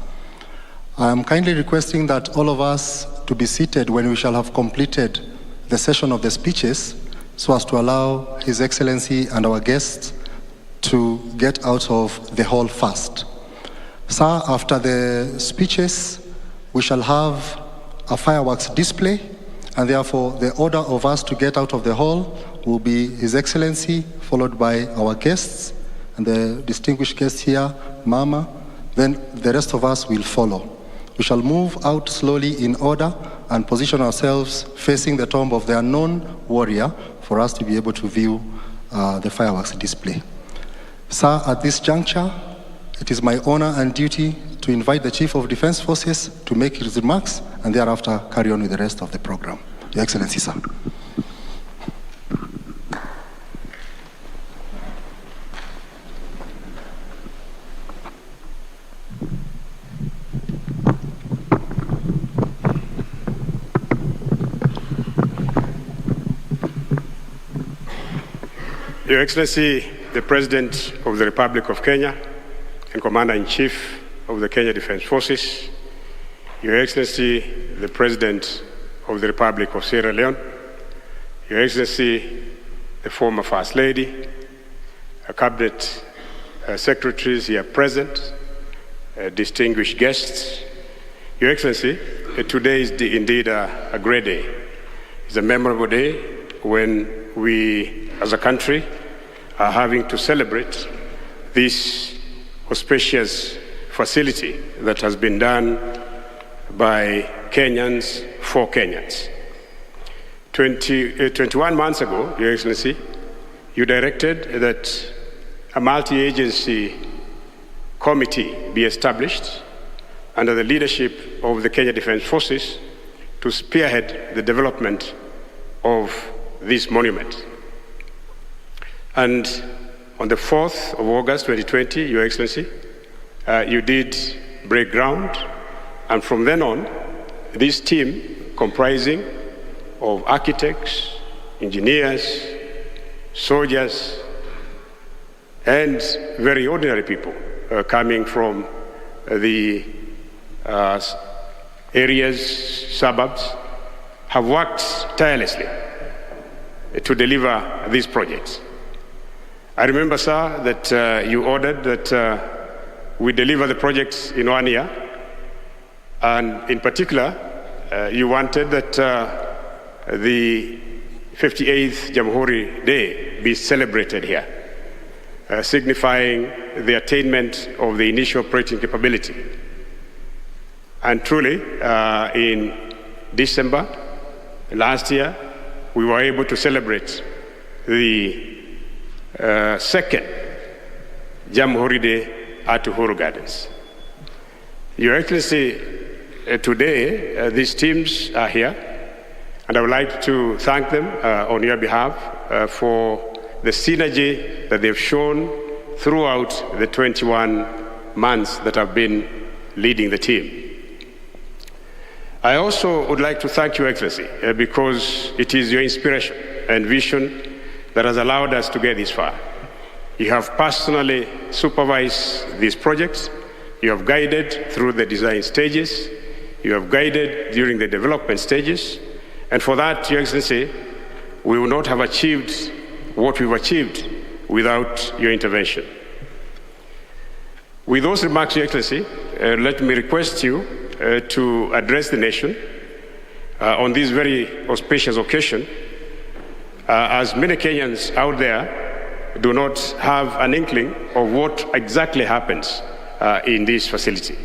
I am kindly requesting that all of us to be seated when we shall have completed the session of the speeches, so as to allow His Excellency and our guests to get out of the hall fast. Sir, after the speeches, we shall have a fireworks display, and therefore the order of us to get out of the hall will be His Excellency, followed by our guests, and the distinguished guests here, Mama, then the rest of us will follow. We shall move out slowly in order and position ourselves facing the tomb of the unknown warrior for us to be able to view the fireworks display. Sir, at this juncture, it is my honor and duty to invite the Chief of Defence Forces to make his remarks and thereafter carry on with the rest of the program. Your Excellency, sir. Your Excellency, the President of the Republic of Kenya and Commander-in-Chief of the Kenya Defense Forces, Your Excellency, the President of the Republic of Sierra Leone, Your Excellency, the former First Lady, Cabinet Secretaries here present, distinguished guests. Your Excellency, today is indeed a great day. It's a memorable day when we, as a country, are having to celebrate this auspicious facility that has been done by Kenyans for Kenyans. 21 months ago, Your Excellency, you directed that a multi-agency committee be established under the leadership of the Kenya Defense Forces to spearhead the development of this monument. And on the 4th of August 2020, Your Excellency, you did break ground, and from then on, this team comprising of architects, engineers, soldiers, and very ordinary people coming from the areas, suburbs, have worked tirelessly to deliver these projects. I remember, sir, that you ordered that we deliver the projects in 1 year, and in particular, you wanted that the 58th Jamhuri Day be celebrated here, signifying the attainment of the initial operating capability. And truly, in December last year, we were able to celebrate the second Jamhuri Day at Uhuru Gardens. Your Excellency, today these teams are here, and I would like to thank them on your behalf for the synergy that they've shown throughout the 21 months that I've been leading the team. I also would like to thank Your Excellency because it is your inspiration and vision that has allowed us to get this far. You have personally supervised these projects, you have guided through the design stages, you have guided during the development stages, and for that, Your Excellency, we would not have achieved what we've achieved without your intervention. With those remarks, Your Excellency, let me request you to address the nation on this very auspicious occasion, as many Kenyans out there do not have an inkling of what exactly happens in this facility.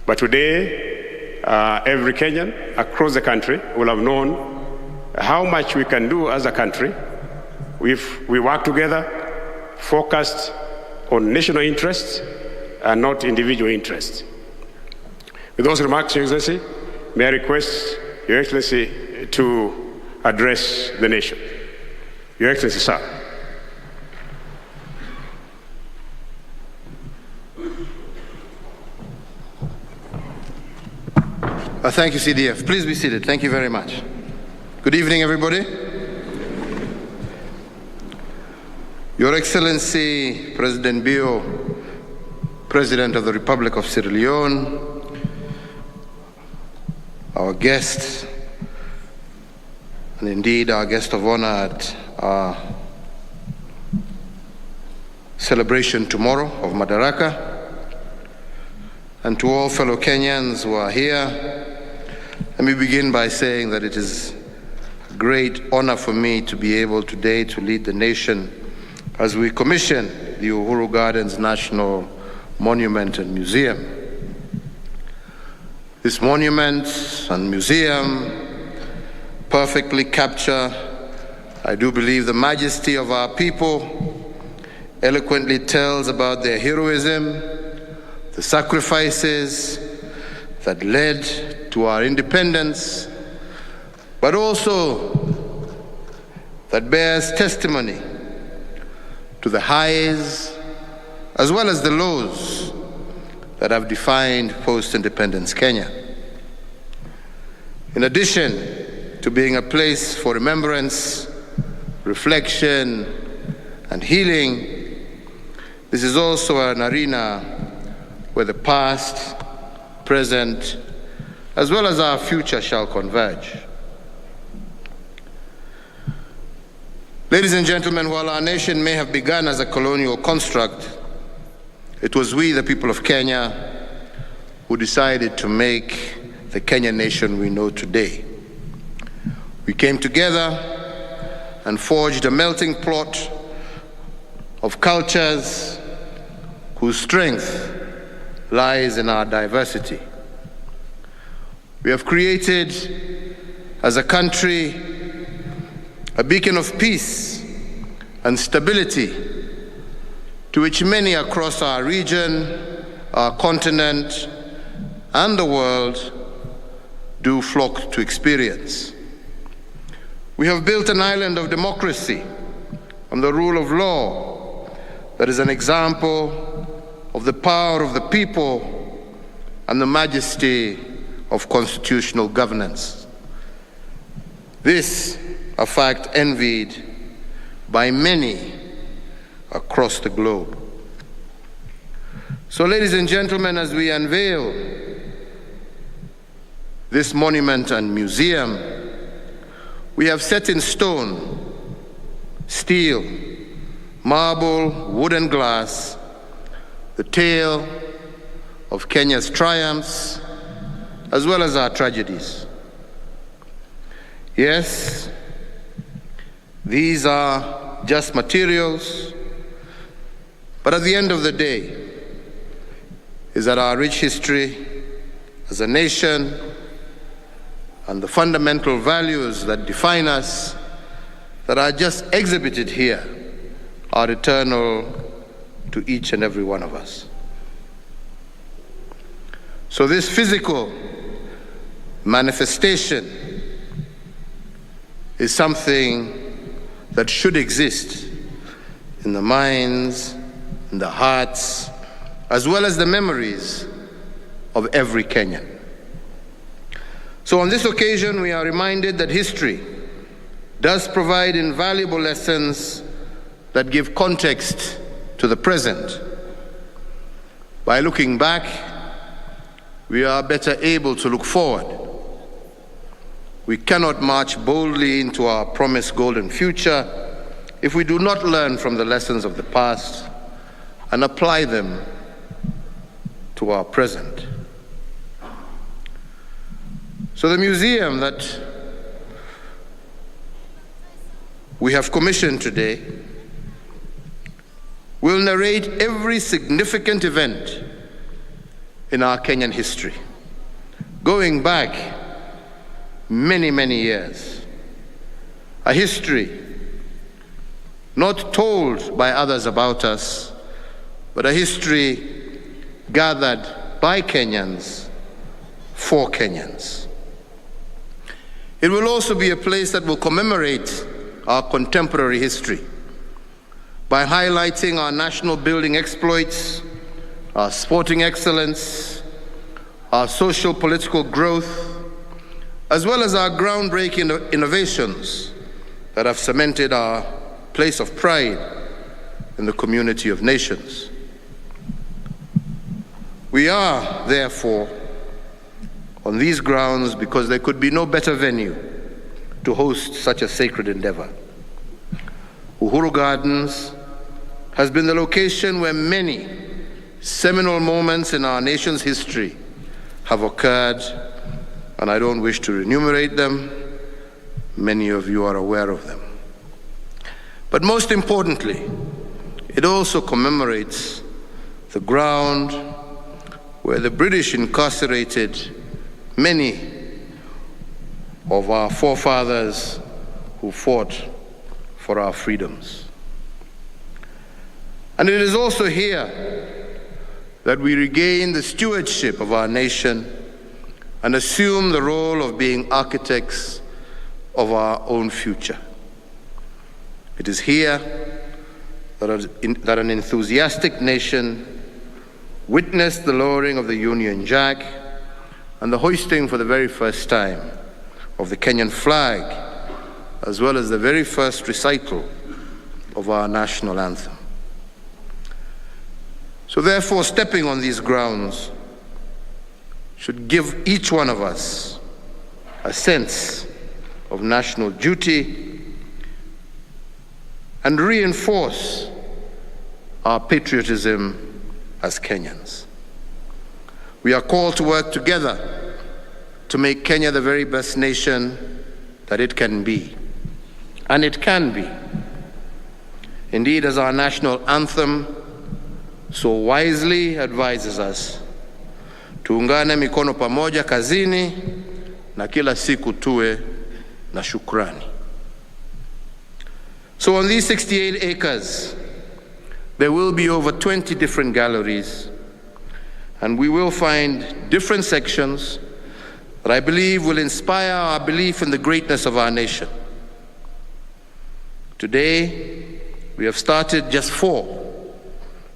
But today, every Kenyan across the country will have known how much we can do as a country if we work together, focused on national interests and not individual interests. With those remarks, Your Excellency, may I request Your Excellency to address the nation. Your Excellency, sir. Thank you, CDF. Please be seated. Thank you very much. Good evening, everybody. Your Excellency, President Bio, President of the Republic of Sierra Leone, our guests, and indeed our guest of honor at our celebration tomorrow of Madaraka, and to all fellow Kenyans who are here, let me begin by saying that it is a great honor for me to be able today to lead the nation as we commission the Uhuru Gardens National Monument and Museum. This monument and museum perfectly capture, I do believe, the majesty of our people, eloquently tells about their heroism, the sacrifices that led to our independence, but also that bears testimony to the highs as well as the lows that have defined post-independence Kenya. In addition to being a place for remembrance, reflection, and healing, this is also an arena where the past, present, as well as our future shall converge. Ladies and gentlemen, while our nation may have begun as a colonial construct, it was we, the people of Kenya, who decided to make the Kenyan nation we know today. We came together and forged a melting pot of cultures whose strength lies in our diversity. We have created, as a country, a beacon of peace and stability to which many across our region, our continent, and the world do flock to experience. We have built an island of democracy and the rule of law that is an example of the power of the people and the majesty of constitutional governance. This, a fact envied by many across the globe. So, ladies and gentlemen, as we unveil this monument and museum, we have set in stone, steel, marble, wood and glass, the tale of Kenya's triumphs as well as our tragedies. Yes, these are just materials, but at the end of the day, is that our rich history as a nation and the fundamental values that define us, that are just exhibited here, are eternal to each and every one of us. So this physical manifestation is something that should exist in the minds, in the hearts, as well as the memories of every Kenyan. So on this occasion, we are reminded that history does provide invaluable lessons that give context to the present. By looking back, we are better able to look forward. We cannot march boldly into our promised golden future if we do not learn from the lessons of the past and apply them to our present. So the museum that we have commissioned today will narrate every significant event in our Kenyan history, going back many, many years. A history not told by others about us, but a history gathered by Kenyans for Kenyans. It will also be a place that will commemorate our contemporary history by highlighting our national building exploits, our sporting excellence, our social political growth, as well as our groundbreaking innovations that have cemented our place of pride in the community of nations. We are, therefore, on these grounds because there could be no better venue to host such a sacred endeavor. Uhuru Gardens has been the location where many seminal moments in our nation's history have occurred, and I don't wish to enumerate them. Many of you are aware of them. But most importantly, it also commemorates the ground where the British incarcerated many of our forefathers who fought for our freedoms. And it is also here that we regain the stewardship of our nation and assume the role of being architects of our own future. It is here that an enthusiastic nation witnessed the lowering of the Union Jack and the hoisting for the very first time of the Kenyan flag, as well as the very first recital of our national anthem. So therefore, stepping on these grounds should give each one of us a sense of national duty and reinforce our patriotism as Kenyans. We are called to work together to make Kenya the very best nation that it can be. And it can be. Indeed, as our national anthem so wisely advises us, tuungane mikono pamoja kazini na kila siku tuwe na shukrani. So on these 68 acres, there will be over 20 different galleries, and we will find different sections that I believe will inspire our belief in the greatness of our nation. Today, we have started just 4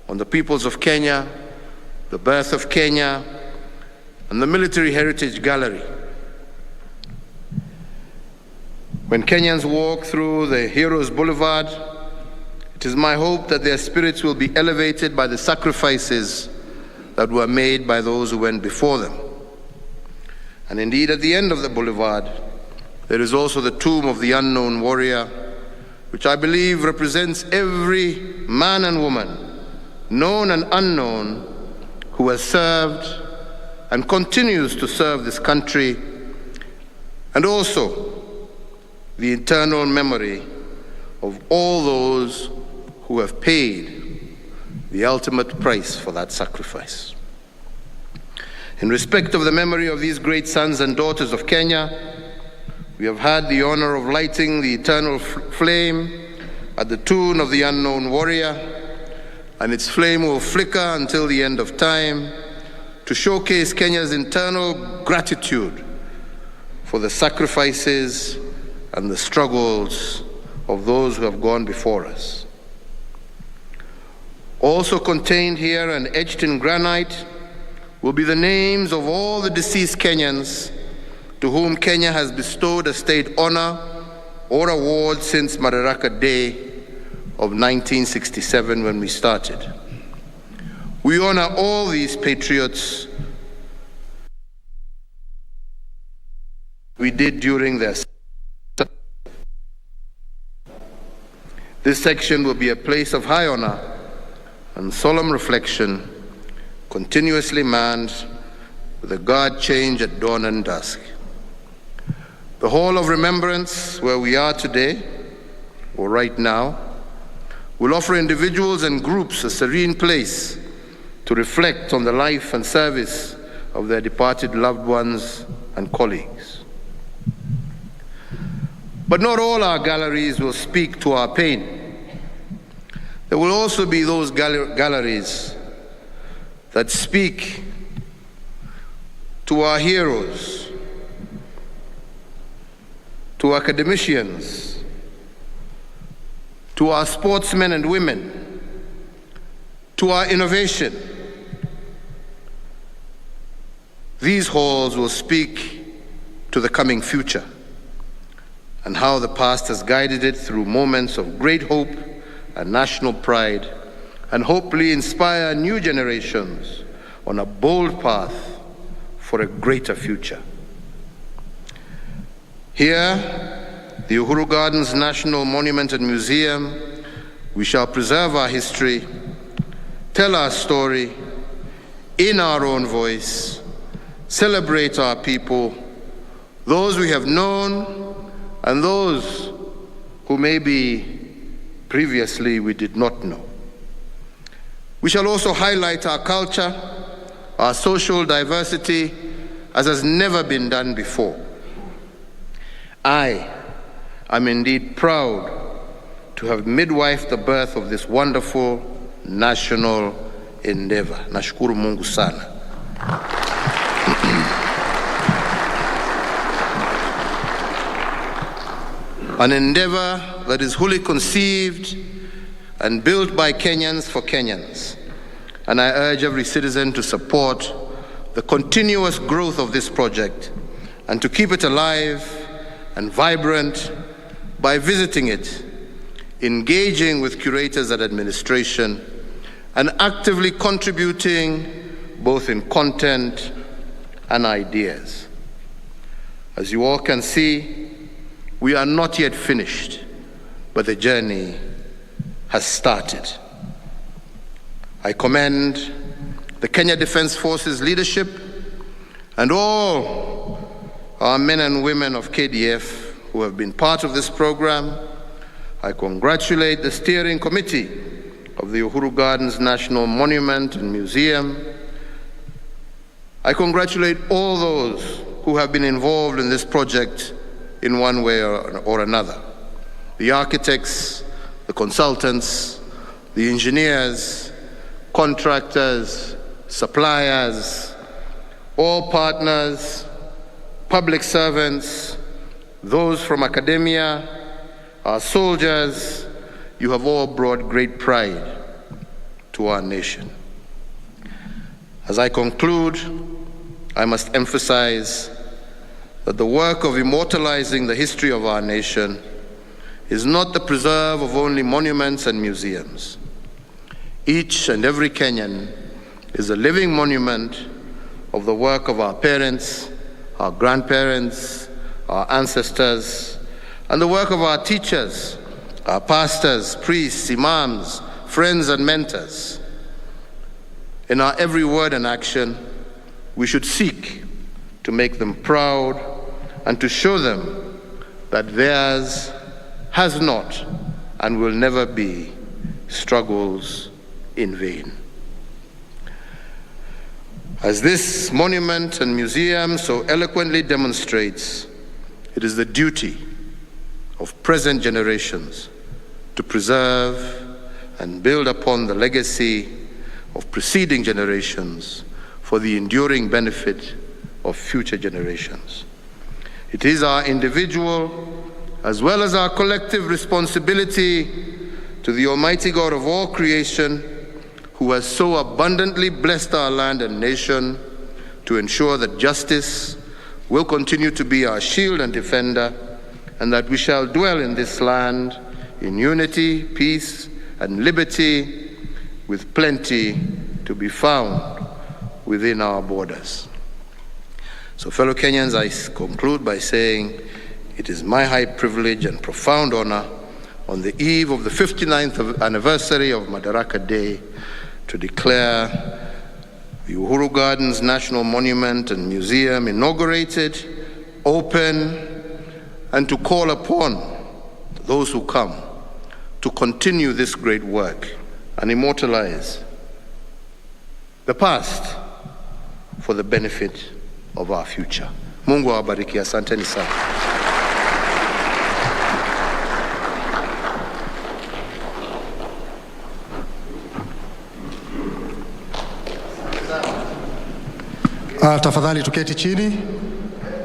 on the peoples of Kenya, the birth of Kenya, and the Military Heritage Gallery. When Kenyans walk through the Heroes Boulevard, it is my hope that their spirits will be elevated by the sacrifices that were made by those who went before them. And indeed, at the end of the boulevard, there is also the tomb of the unknown warrior, which I believe represents every man and woman, known and unknown, who has served and continues to serve this country, and also the eternal memory of all those who have paid the ultimate price for that sacrifice. In respect of the memory of these great sons and daughters of Kenya, we have had the honor of lighting the eternal flame at the tomb of the unknown warrior, and its flame will flicker until the end of time to showcase Kenya's internal gratitude for the sacrifices and the struggles of those who have gone before us. Also contained here and etched in granite will be the names of all the deceased Kenyans to whom Kenya has bestowed a state honor or award since Madaraka Day of 1967 when we started. We honor all these patriots we did during their. This section will be a place of high honor and solemn reflection, continuously manned with a guard change at dawn and dusk. The Hall of Remembrance, where we are today, or right now, will offer individuals and groups a serene place to reflect on the life and service of their departed loved ones and colleagues. But not all our galleries will speak to our pain. There will also be those galleries that speak to our heroes, to academicians, to our sportsmen and women, to our innovation. These halls will speak to the coming future and how the past has guided it through moments of great hope and national pride, and hopefully inspire new generations on a bold path for a greater future. Here, the Uhuru Gardens National Monument and Museum, we shall preserve our history, tell our story in our own voice, celebrate our people, those we have known and those who maybe previously we did not know. We shall also highlight our culture, our social diversity, as has never been done before. I am indeed proud to have midwifed the birth of this wonderful national endeavor. Nashukuru Mungu sana. An endeavor that is wholly conceived and built by Kenyans for Kenyans. And I urge every citizen to support the continuous growth of this project and to keep it alive and vibrant by visiting it engaging with curators and administration, and actively contributing both in content and ideas. As you all can see, we are not yet finished, but the journey has started. I commend the Kenya Defense Forces leadership and all our men and women of KDF who have been part of this program. I congratulate the steering committee of the Uhuru Gardens National Monument and Museum. I congratulate all those who have been involved in this project in one way or another. The architects, the consultants, the engineers, contractors, suppliers, all partners, public servants, those from academia, our soldiers. You have all brought great pride to our nation. As I conclude, I must emphasize that the work of immortalizing the history of our nation is not the preserve of only monuments and museums. Each and every Kenyan is a living monument of the work of our parents, our grandparents, our ancestors, and the work of our teachers, our pastors, priests, imams, friends, and mentors. In our every word and action, we should seek to make them proud and to show them that theirs has not and will never be struggles in vain. As this monument and museum so eloquently demonstrates, it is the duty of present generations to preserve and build upon the legacy of preceding generations for the enduring benefit of future generations. It is our individual as well as our collective responsibility to the Almighty God of all creation, who has so abundantly blessed our land and nation, to ensure that justice will continue to be our shield and defender, and that we shall dwell in this land in unity, peace, and liberty, with plenty to be found within our borders. So, fellow Kenyans, I conclude by saying it is my high privilege and profound honor on the eve of the 59th anniversary of Madaraka Day to declare the Uhuru Gardens National Monument and Museum inaugurated, open, and to call upon those who come to continue this great work and immortalize the past for the benefit of our future. Mungu awabariki. Asanteni sana. Tafadhali tuketi chini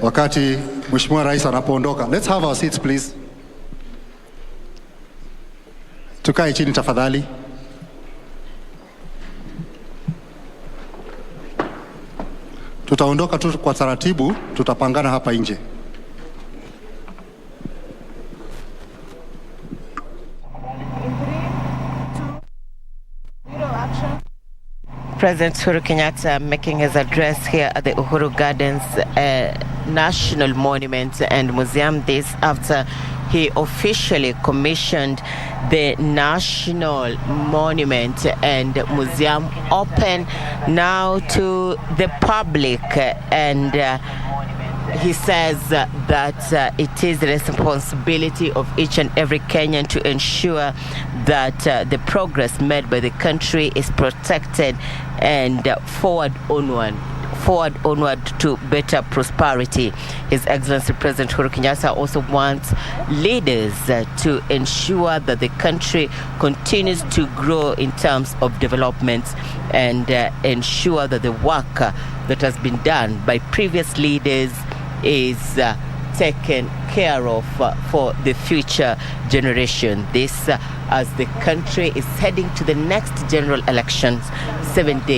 wakati Mheshimiwa Rais anapoondoka. Let's have our seats, please. Tukae chini tafadhali. Tutaondoka tu kwa taratibu, tutapangana hapa nje. President Uhuru Kenyatta making his address here at the Uhuru Gardens National Monument and Museum this after he officially commissioned the National Monument and Museum open now to the public, and he says that it is the responsibility of each and every Kenyan to ensure that the progress made by the country is protected and forward onward to better prosperity. His Excellency President Uhuru Kenyatta also wants leaders to ensure that the country continues to grow in terms of development and ensure that the work that has been done by previous leaders is taken care of for the future generation. This as the country is heading to the next general elections, 70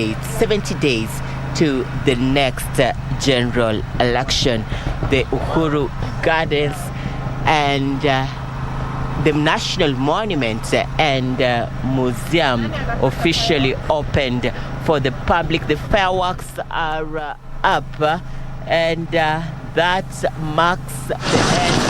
days to the next general election. The Uhuru Gardens and the National Monument and Museum officially opened for the public. The fireworks are up, and that marks the end.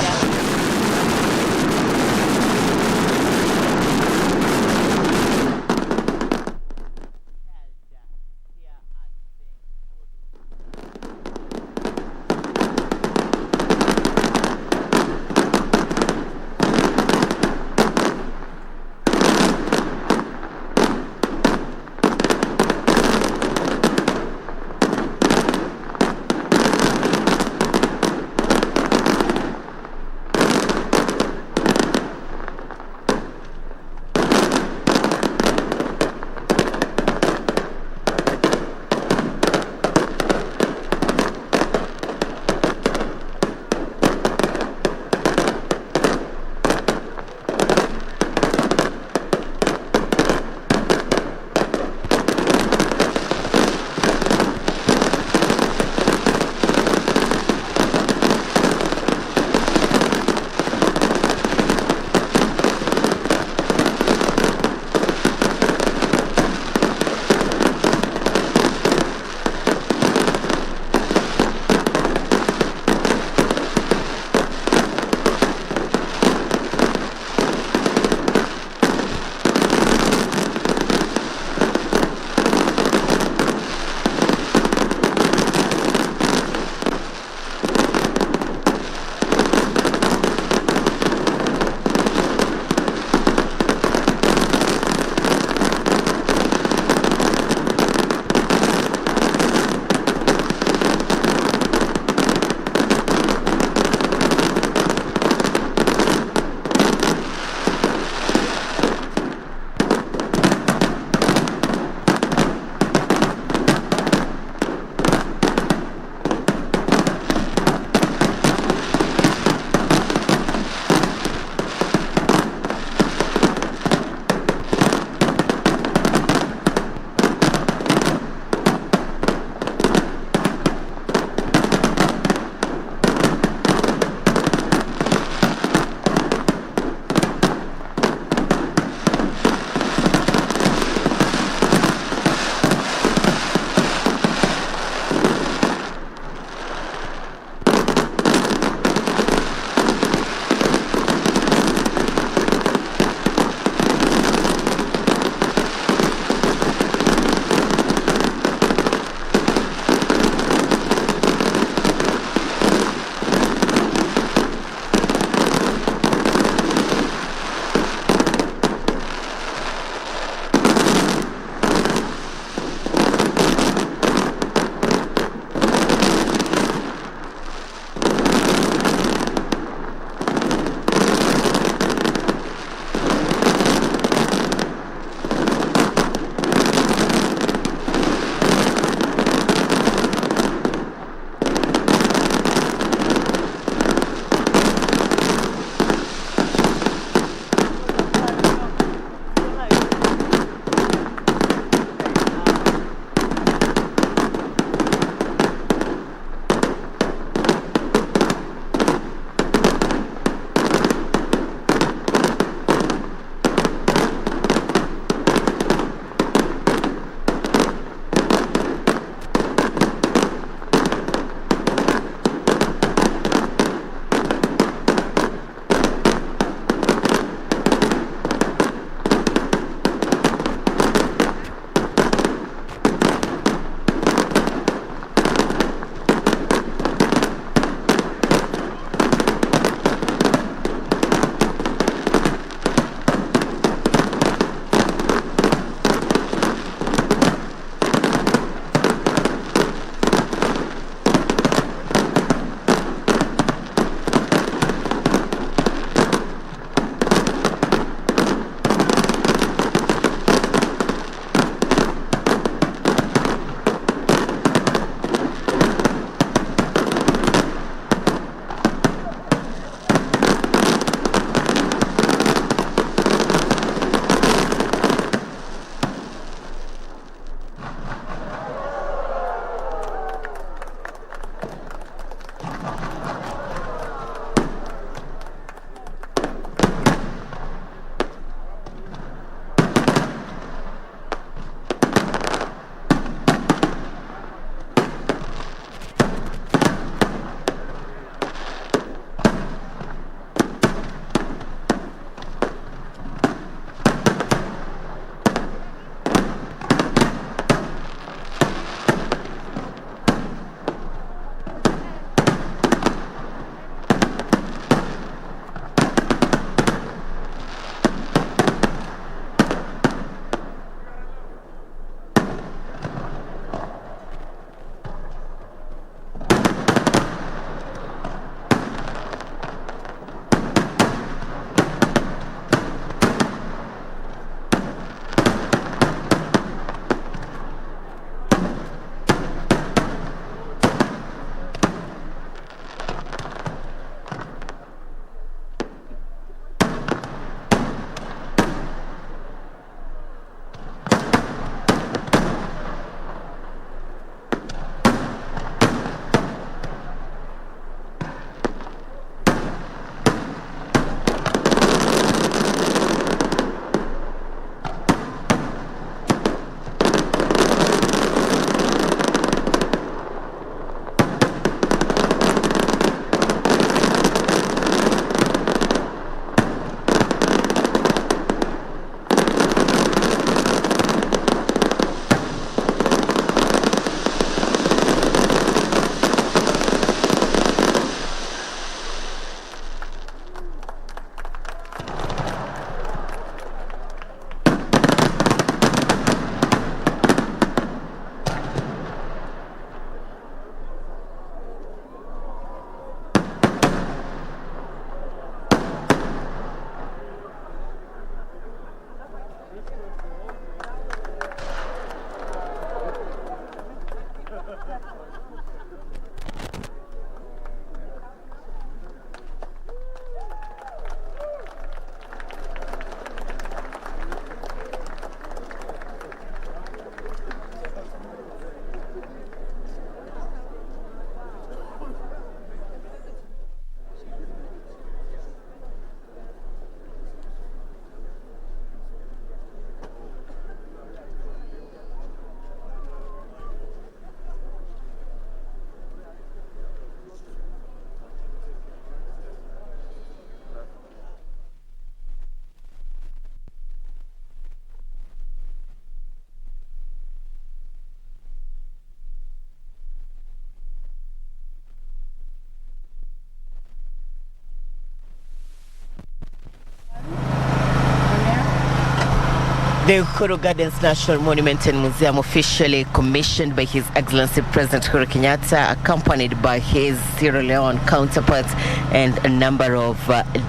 The Uhuru Gardens National Monument and Museum, officially commissioned by His Excellency President Uhuru Kenyatta, accompanied by his Sierra Leone counterparts and a number of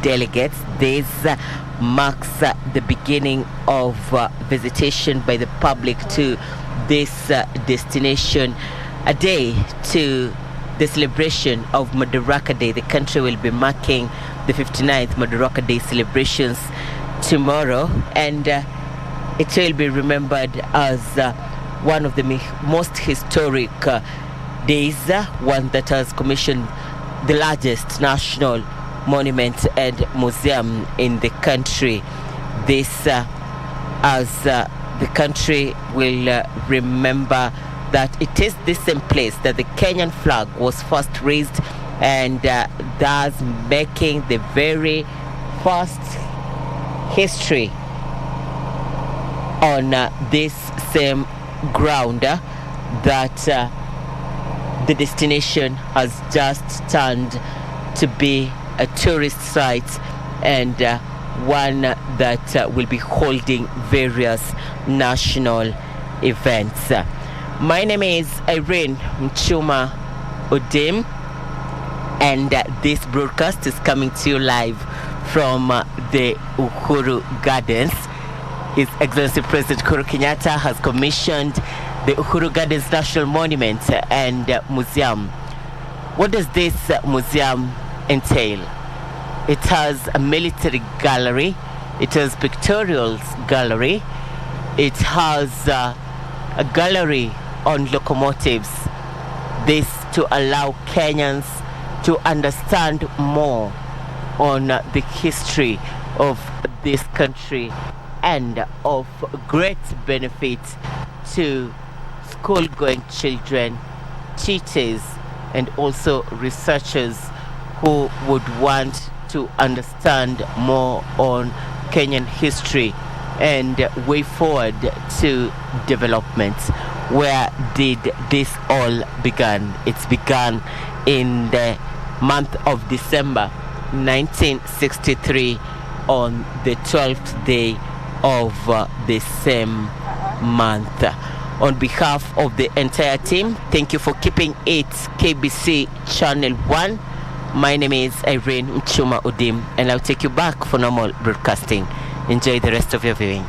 delegates. This marks the beginning of visitation by the public to this destination, a day to the celebration of Madaraka Day. The country will be marking the 59th Madaraka Day celebrations tomorrow, and it will be remembered as one of the most historic days, one that has commissioned the largest national monument and museum in the country. This as the country will remember that it is the same place that the Kenyan flag was first raised, and thus making the very first history on this same ground that the destination has just turned to be a tourist site, and one that will be holding various national events. My name is Irene Mchuma Odim, and this broadcast is coming to you live from the Uhuru Gardens. His Excellency President Uhuru Kenyatta has commissioned the Uhuru Gardens National Monument and Museum. What does this museum entail? It has a military gallery, it has pictorial gallery, it has a gallery on locomotives. This to allow Kenyans to understand more on the history of this country, and of great benefit to school-going children, teachers, and also researchers who would want to understand more on Kenyan history and way forward to development. Where did this all begin? It's begun in the month of December 1963, on the 12th day of the same month. On behalf of the entire team, thank you for keeping it KBC Channel 1. My name is Irene Mchuma Odim, and I'll take you back for normal broadcasting. Enjoy the rest of your viewing.